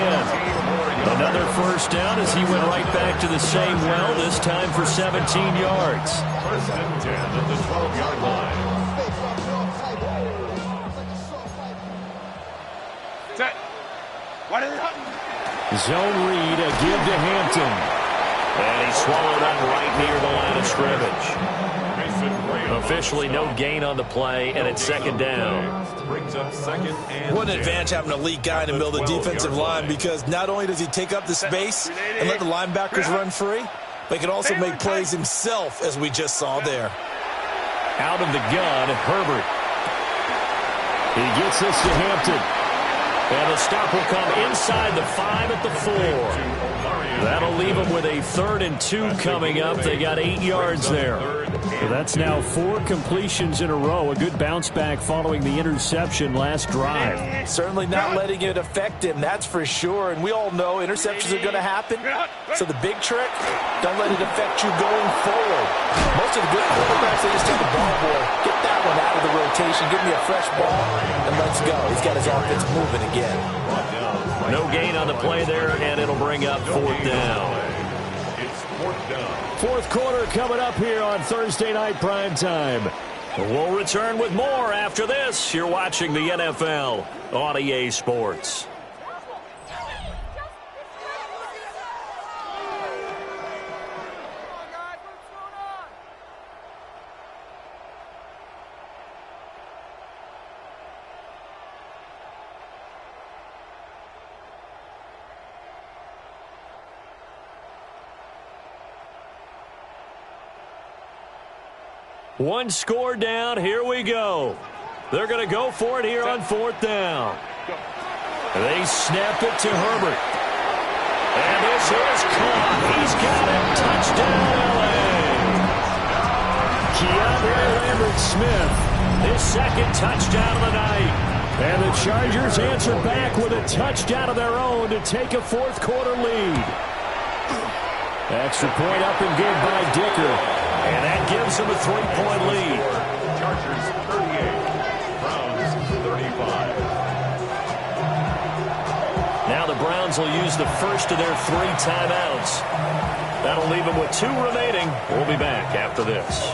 Speaker 1: Another first down as he went right back to the same well, this time for 17 yards.
Speaker 3: First and 10 at the 12-yard line.
Speaker 6: Set.
Speaker 7: Zone read, a give to Hampton.
Speaker 1: And he swallowed up right near the line of scrimmage. Officially no gain on the play, and it's second down.
Speaker 3: Brings up second and
Speaker 5: What an advantage having an elite guy in the middle of the defensive line, because not only does he take up the space and let the linebackers run free, but he can also make plays himself, as we just saw there.
Speaker 1: Out of the gun, Herbert.
Speaker 7: He gets this to Hampton.
Speaker 1: And the stop will come inside the 5 at the 4. That'll leave them with a 3rd and 2 coming up. They got 8 yards there.
Speaker 7: So that's now 4 completions in a row. A good bounce back following the interception last drive.
Speaker 5: Certainly not letting it affect him, that's for sure. And we all know interceptions are going to happen. So the big trick, don't let it affect you going forward. Most of the good quarterbacks, they just tell the ball boy, get that one out of the rotation, give me a fresh ball, and let's go. He's got his offense moving again.
Speaker 1: No gain on the play there, and it'll bring up 4th down.
Speaker 3: it's 4th down.
Speaker 7: Fourth quarter coming up here on Thursday Night Prime Time.
Speaker 1: We'll return with more after this. You're watching the NFL on EA Sports. One score down. Here we go. They're going to go for it here on 4th down. They snap it to Herbert. And this is caught. He's got it. Touchdown, L.A.
Speaker 7: Keandre Lambert-Smith.
Speaker 1: His 2nd touchdown of the night.
Speaker 7: And the Chargers answer back with a touchdown of their own to take a 4th quarter lead. Extra point up and good by Dicker.
Speaker 1: And that gives them a 3-point lead.
Speaker 3: Chargers 38, Browns 35.
Speaker 1: Now the Browns will use the first of their 3 timeouts. That'll leave them with 2 remaining. We'll be back after this.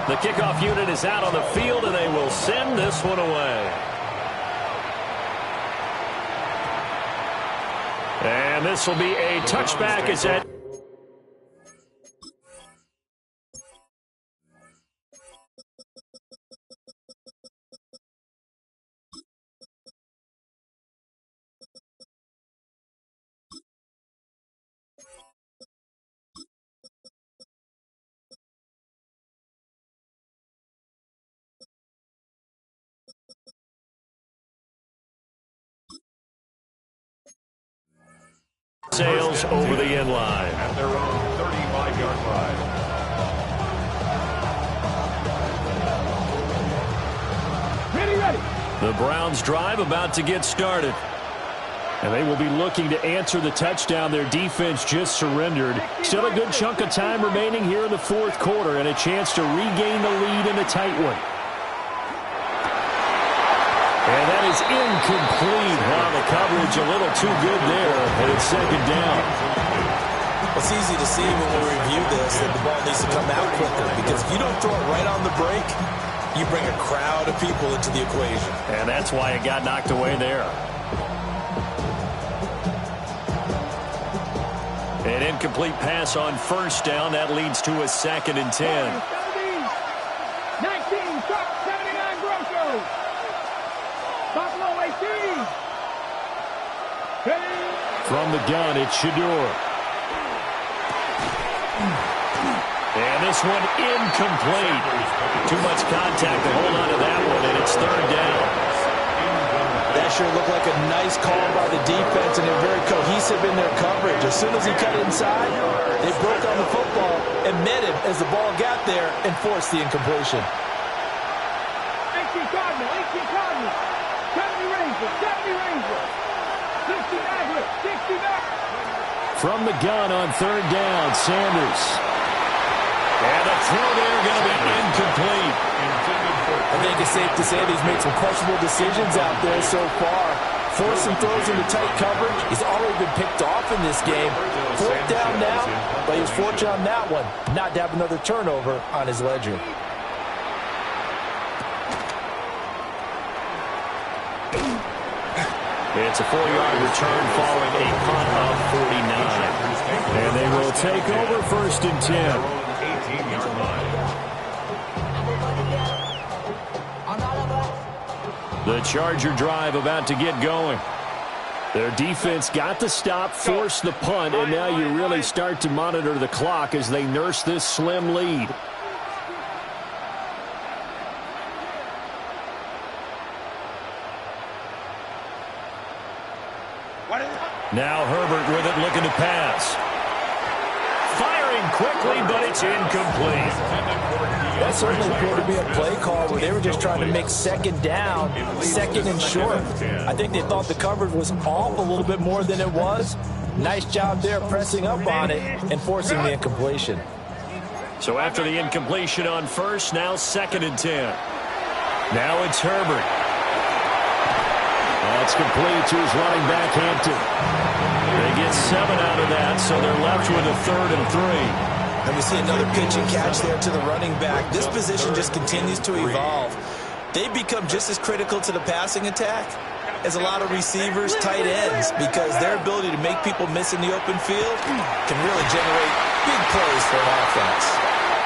Speaker 1: The kickoff unit is out on the field, and they will send this one away. And this will be a touchback. It's at Sails over the end line.
Speaker 3: At their own 35-yard line.
Speaker 4: Ready.
Speaker 1: The Browns drive about to get started. And they will be looking to answer the touchdown their defense just surrendered. Still a good chunk of time remaining here in the fourth quarter and a chance to regain the lead in a tight one. And that is incomplete. Wow, the coverage a little too good there, and it's second down.
Speaker 5: It's easy to see when we review this that the ball needs to come out quicker, because if you don't throw it right on the break, you bring a crowd of people into the equation.
Speaker 1: And that's why it got knocked away there. An incomplete pass on first down. That leads to a 2nd and 10.
Speaker 4: 19, truck, 79 Broncos. Buffalo 18. Ready.
Speaker 1: From the gun, it's Shador. And this one incomplete. Too much contact to hold on to that one, and it's third down.
Speaker 5: That sure looked like a nice call by the defense, and they're very cohesive in their coverage. As soon as he cut inside, they broke on the football and met him as the ball got there and forced the incompletion.
Speaker 4: 18 Cardinal. 70 Rangers. 69.
Speaker 1: From the gun on third down, Sanders. And the throw there going to be incomplete.
Speaker 5: I think it's safe to say that he's made some questionable decisions out there so far. Forcing throws into tight coverage. He's already been picked off in this game. Fourth down now, but he was fortunate on that one not to have another turnover on his ledger.
Speaker 1: It's a 4-yard return following a punt of 49. And they will take over 1st and 10.
Speaker 3: 18-yard line.
Speaker 1: The Charger drive about to get going. Their defense got the stop, forced the punt, and now you really start to monitor the clock as they nurse this slim lead. Now Herbert with it, looking to pass. Firing quickly, but it's incomplete.
Speaker 5: That certainly appeared to be a play call where they were just trying to make second down, second and short. I think they thought the coverage was off a little bit more than it was. Nice job there pressing up on it and forcing the incompletion.
Speaker 1: So after the incompletion on first, now 2nd and 10. Now it's Herbert. That's complete to his running back, Hampton. They get 7 out of that, so they're left with a 3rd and 3.
Speaker 5: And we see another pitch and catch there to the running back. This position just continues to evolve. They become just as critical to the passing attack as a lot of receivers, tight ends, because their ability to make people miss in the open field can really generate big plays for an offense.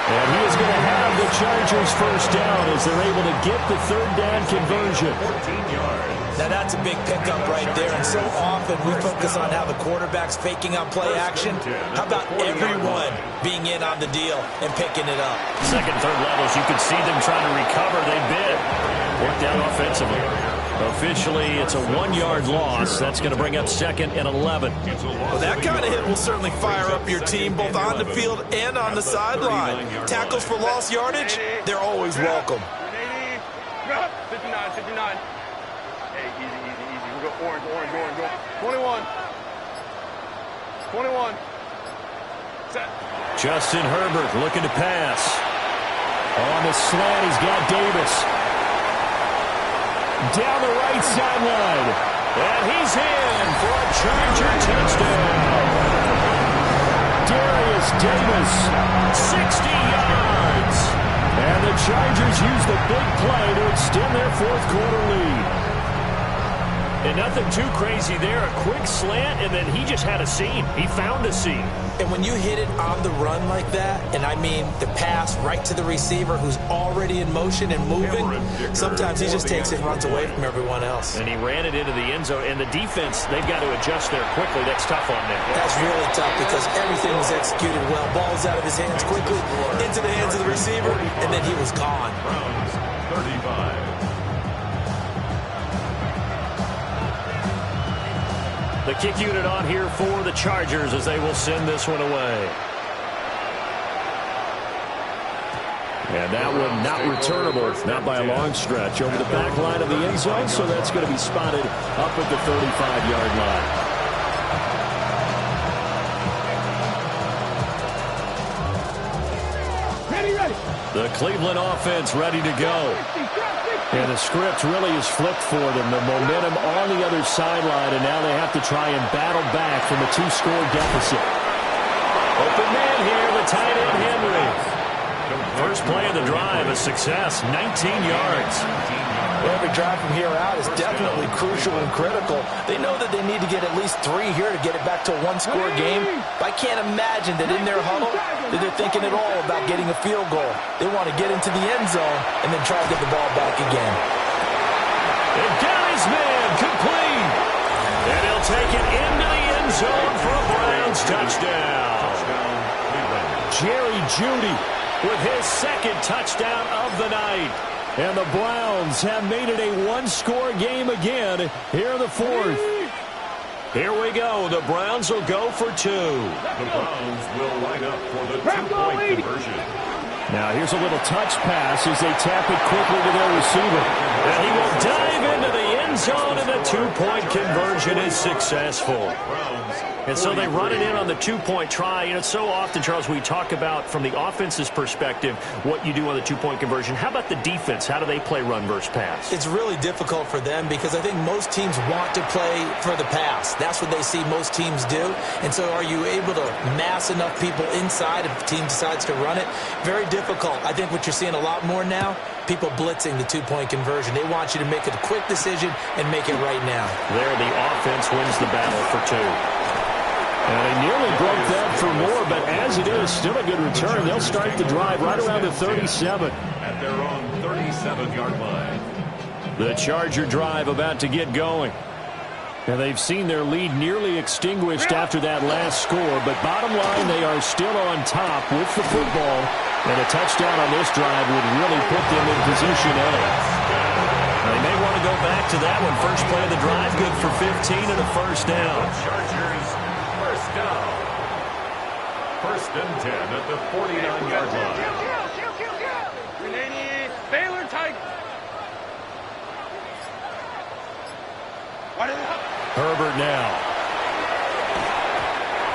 Speaker 1: And he is going to have the Chargers first down as they're able to get the 3rd down conversion.
Speaker 3: 14 yards.
Speaker 5: Now that's a big pickup right there, and so often we focus on how the quarterback's faking on play action. How about everyone being in on the deal and picking it up?
Speaker 1: Second, third levels, you can see them trying to recover. They bid. Worked out offensively. Officially, it's a 1-yard loss. That's going to bring up 2nd and 11.
Speaker 5: Well, that kind of hit will certainly fire up your team both on the field and on the sideline. Tackles for lost yardage, they're always welcome.
Speaker 6: 59. Hey, easy. We go orange. 21. Set.
Speaker 1: Justin Herbert looking to pass. On the slant, he's got Davis. Down the right sideline. And he's in for a Charger touchdown. Darius Davis, 60 yards. And the Chargers use the big play to extend their fourth quarter lead. And nothing too crazy there. A quick slant, and then he just had a seam. He found a seam.
Speaker 5: And when you hit it on the run like that, and I mean the pass right to the receiver who's already in motion and moving, sometimes he just takes it and runs away from everyone else.
Speaker 1: And he ran it into the end zone. And the defense, they've got to adjust there quickly. That's tough on them.
Speaker 5: That's really tough because everything was executed well. Ball's out of his hands quickly, into the hands of the receiver, and then he was gone.
Speaker 3: Browns, 35.
Speaker 1: The kick unit on here for the Chargers as they will send this one away. And that one not returnable, not by a long stretch, over the back line of the end zone, so that's going to be spotted up at the 35-yard line.
Speaker 4: Ready.
Speaker 1: The Cleveland offense ready to go. And the script really is flipped for them. The momentum on the other sideline, and now they have to try and battle back from a 2-score deficit. Open man here, the tight end Henry. First play of the drive, a success, 19 yards.
Speaker 5: Every drive from here out is definitely crucial and critical. They know that they need to get at least 3 here to get it back to a 1-score game. But I can't imagine that in their huddle that they're thinking at all about getting a field goal. They want to get into the end zone and then try to get the ball back again.
Speaker 1: And got his man complete. And he'll take it into the end zone for a Browns touchdown. Jerry Jeudy with his second touchdown of the night. And the Browns have made it a 1-score game again here in the fourth. Here we go. The Browns will go for 2.
Speaker 3: The Browns will line up for the 2-point conversion.
Speaker 1: Now here's a little touch pass as they tap it quickly to their receiver. And he will dive into the end zone, and the 2-point conversion is successful. And so they run it in on the 2-point try. You know, so often, Charles, we talk about from the offense's perspective what you do on the 2-point conversion. How about the defense? How do they play run versus pass?
Speaker 5: It's really difficult for them because I think most teams want to play for the pass. That's what they see most teams do. And so are you able to mass enough people inside if the team decides to run it? Very difficult. I think what you're seeing a lot more now, people blitzing the 2-point conversion. They want you to make a quick decision and make it right now.
Speaker 1: There, the offense wins the battle for 2. And they nearly broke that for more, but as it is, still a good return. They'll start the drive right around the 37.
Speaker 3: At their own 37-yard line.
Speaker 1: The Charger drive about to get going. And they've seen their lead nearly extinguished after that last score, but bottom line, they are still on top with the football, and a touchdown on this drive would really put them in position A. They may want to go back to that one. First play of the drive, good for 15 and a first down.
Speaker 3: Chargers first down. First and 10 at the 49-yard line.
Speaker 6: Baylor Tigers.
Speaker 1: Herbert now.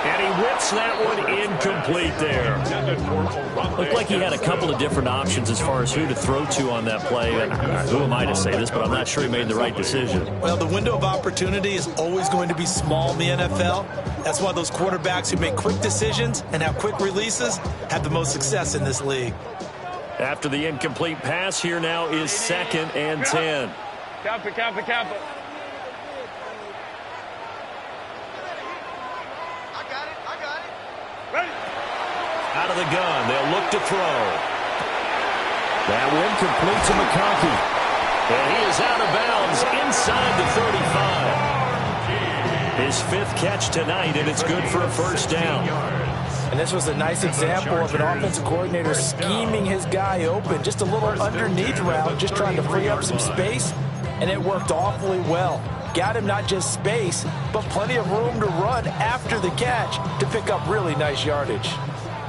Speaker 1: And he whips that one incomplete there. Looked like he had a couple of different options as far as who to throw to on that play. And who am I to say this, but I'm not sure he made the right decision.
Speaker 5: Well, the window of opportunity is always going to be small in the NFL. That's why those quarterbacks who make quick decisions and have quick releases have the most success in this league.
Speaker 1: After the incomplete pass, here now is 2nd and 10.
Speaker 6: Kappa.
Speaker 1: Out of the gun, they'll look to throw. That one complete to McConkey. And he is out of bounds inside the 35. His 5th catch tonight, and it's good for a first down.
Speaker 5: And this was a nice example of an offensive coordinator scheming his guy open. Just a little underneath route, just trying to free up some space, and it worked awfully well. Got him not just space, but plenty of room to run after the catch to pick up really nice yardage.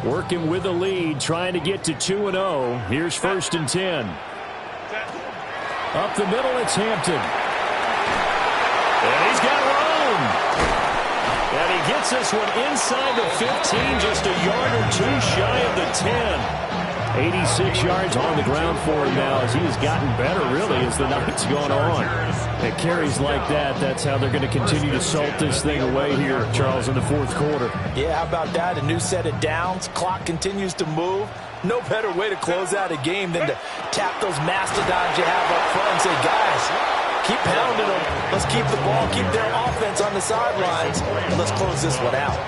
Speaker 1: Working with the lead, trying to get to 2-0. Here's 1st and 10. Up the middle, it's Hampton. And he's got room. And he gets this one inside the 15, just a yard or two shy of the 10. 86 yards on the ground for him now as he has gotten better, really, as the night's gone on. It carries like that. That's how they're going to continue to salt this thing away here, Charles, in the 4th quarter.
Speaker 5: Yeah, how about that? A new set of downs. Clock continues to move. No better way to close out a game than to tap those mastodons you have up front and say, guys, keep pounding them. Let's keep the ball, keep their offense on the sidelines, and let's close this one out.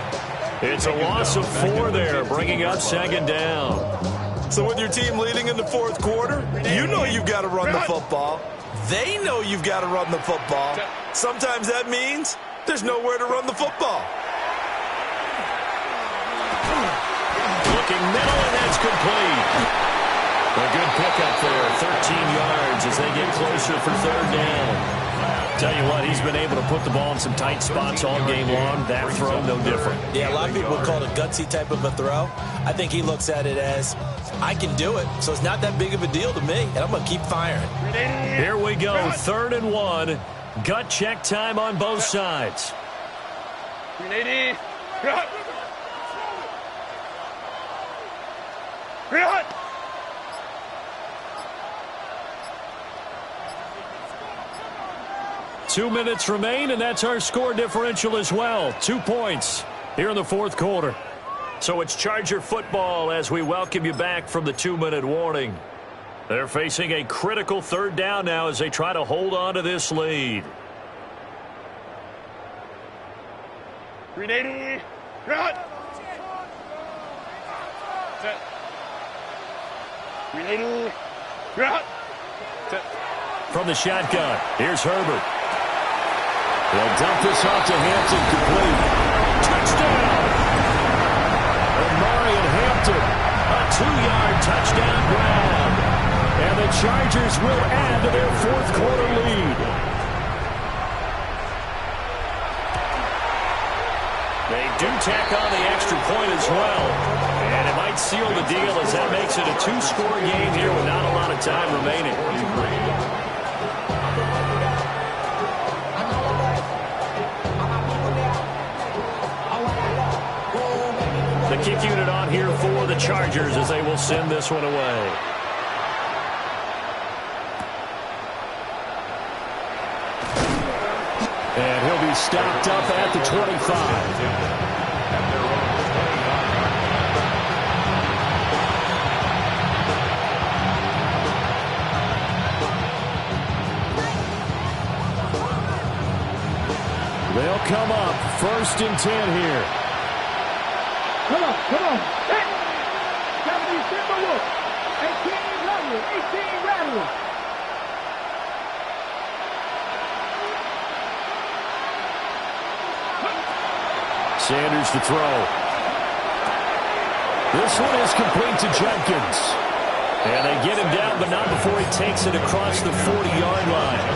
Speaker 1: It's a loss of 4 there, bringing up 2nd down.
Speaker 5: So with your team leading in the 4th quarter, you know you've got to run the football. They know you've got to run the football. Sometimes that means there's nowhere to run the football.
Speaker 1: Looking middle, and that's complete. A good pickup there, 13 yards as they get closer for 3rd down. Tell you what, he's been able to put the ball in some tight spots all game long. That throw, no different.
Speaker 5: Yeah, a lot of people call it a gutsy type of a throw. I think he looks at it as, I can do it, so it's not that big of a deal to me, and I'm going to keep firing.
Speaker 1: Here we go, 3rd and 1. Gut check time on both sides.
Speaker 6: 380. Cut.
Speaker 1: 2 minutes remain, and that's our score differential as well. 2 points here in the 4th quarter. So it's Charger football as we welcome you back from the 2-minute warning. They're facing a critical 3rd down now as they try to hold on to this lead.
Speaker 6: 380. Cut. Set. 380. Cut. Set.
Speaker 1: From the shotgun, here's Herbert. They'll dump this off to Hampton, complete. Touchdown! Omari and Hampton, a 2-yard touchdown grab. And the Chargers will add to their 4th quarter lead. They do tack on the extra point as well. And it might seal the deal as that makes it a 2-score game here with not a lot of time remaining. The kick unit on here for the Chargers as they will send this one away. And he'll be stopped up at the 25. They'll come up 1st and 10 here.
Speaker 4: Come on. Hey! 70 Timberwolves. 18 Rattlers. 18 Rattlers.
Speaker 1: Sanders to throw. This one is complete to Jenkins. And they get him down, but not before he takes it across the 40-yard line.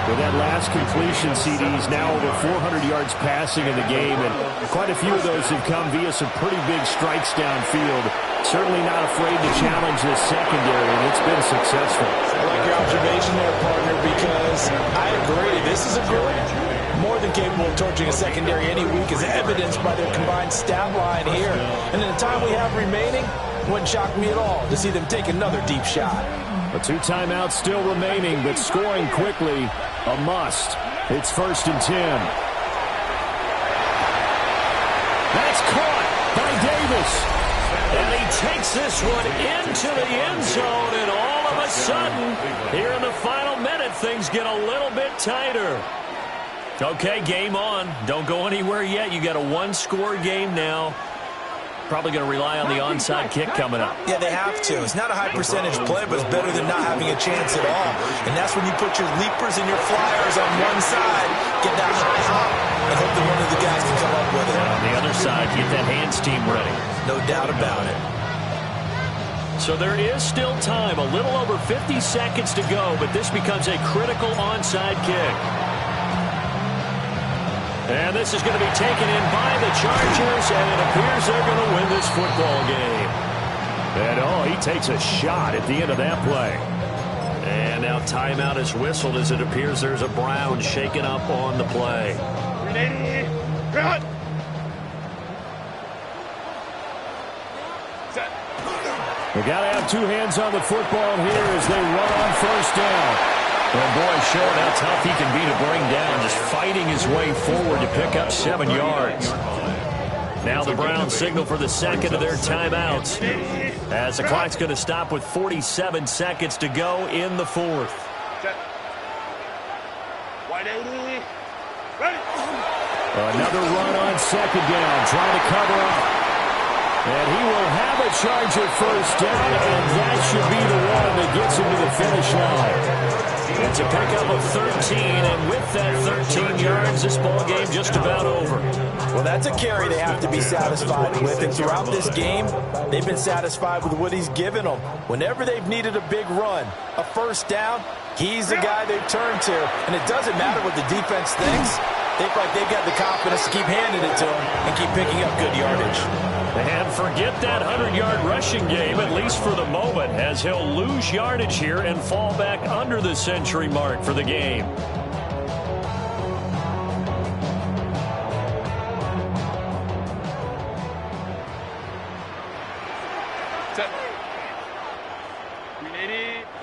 Speaker 1: With that last completion, CD's now over 400 yards passing in the game, and quite a few of those have come via some pretty big strikes downfield. Certainly not afraid to challenge this secondary, and it's been successful.
Speaker 5: I like your observation there, partner, because I agree. This is a group more than capable of torching a secondary any week, as evidenced by their combined stat line here. And in the time we have remaining, it wouldn't shock me at all to see them take another deep shot.
Speaker 1: A 2 timeouts still remaining, but scoring quickly, a must. It's 1st and 10. That's caught by Davis. And he takes this one into the end zone, and all of a sudden, here in the final minute, things get a little bit tighter. Okay, game on. Don't go anywhere yet. You got a 1-score game now. Probably going to rely on the onside kick coming up.
Speaker 5: Yeah, they have to. It's not a high percentage play, but it's better than not having a chance at all. And that's when you put your leapers and your flyers on one side, get that high hop, and hope that one of the guys can come up with it.
Speaker 1: On the other side, get that hands team ready.
Speaker 5: No doubt about it.
Speaker 1: So there is still time, a little over 50 seconds to go, but this becomes a critical onside kick. And this is going to be taken in by the Chargers, and it appears they're going to win this football game. And, he takes a shot at the end of that play. And now timeout is whistled as it appears there's a Brown shaken up on the play.
Speaker 6: 380. Cut. Set.
Speaker 1: We got to have 2 hands on the football here as they run on 1st down. And boy, showing how tough he can be to bring down, just fighting his way forward to pick up 7 yards. Now the Browns signal for the second of their timeouts, as the clock's going to stop with 47 seconds to go in the 4th.
Speaker 6: Set. 180. Ready.
Speaker 1: Another run on 2nd down, trying to cover up. And he will have a Charger 1st down, and that should be the one that gets him to the finish line. It's a pickup of 13, and with that 13 yards, this ball game just about over.
Speaker 5: Well, that's a carry they have to be satisfied with. And throughout this game, they've been satisfied with what he's given them. Whenever they've needed a big run, a first down, he's the guy they've turned to. And it doesn't matter what the defense thinks. They feel like they've got the confidence to keep handing it to him and keep picking up good yardage.
Speaker 1: And forget that 100-yard rushing game, at least for the moment, as he'll lose yardage here and fall back under the century mark for the game.
Speaker 6: Set. 380.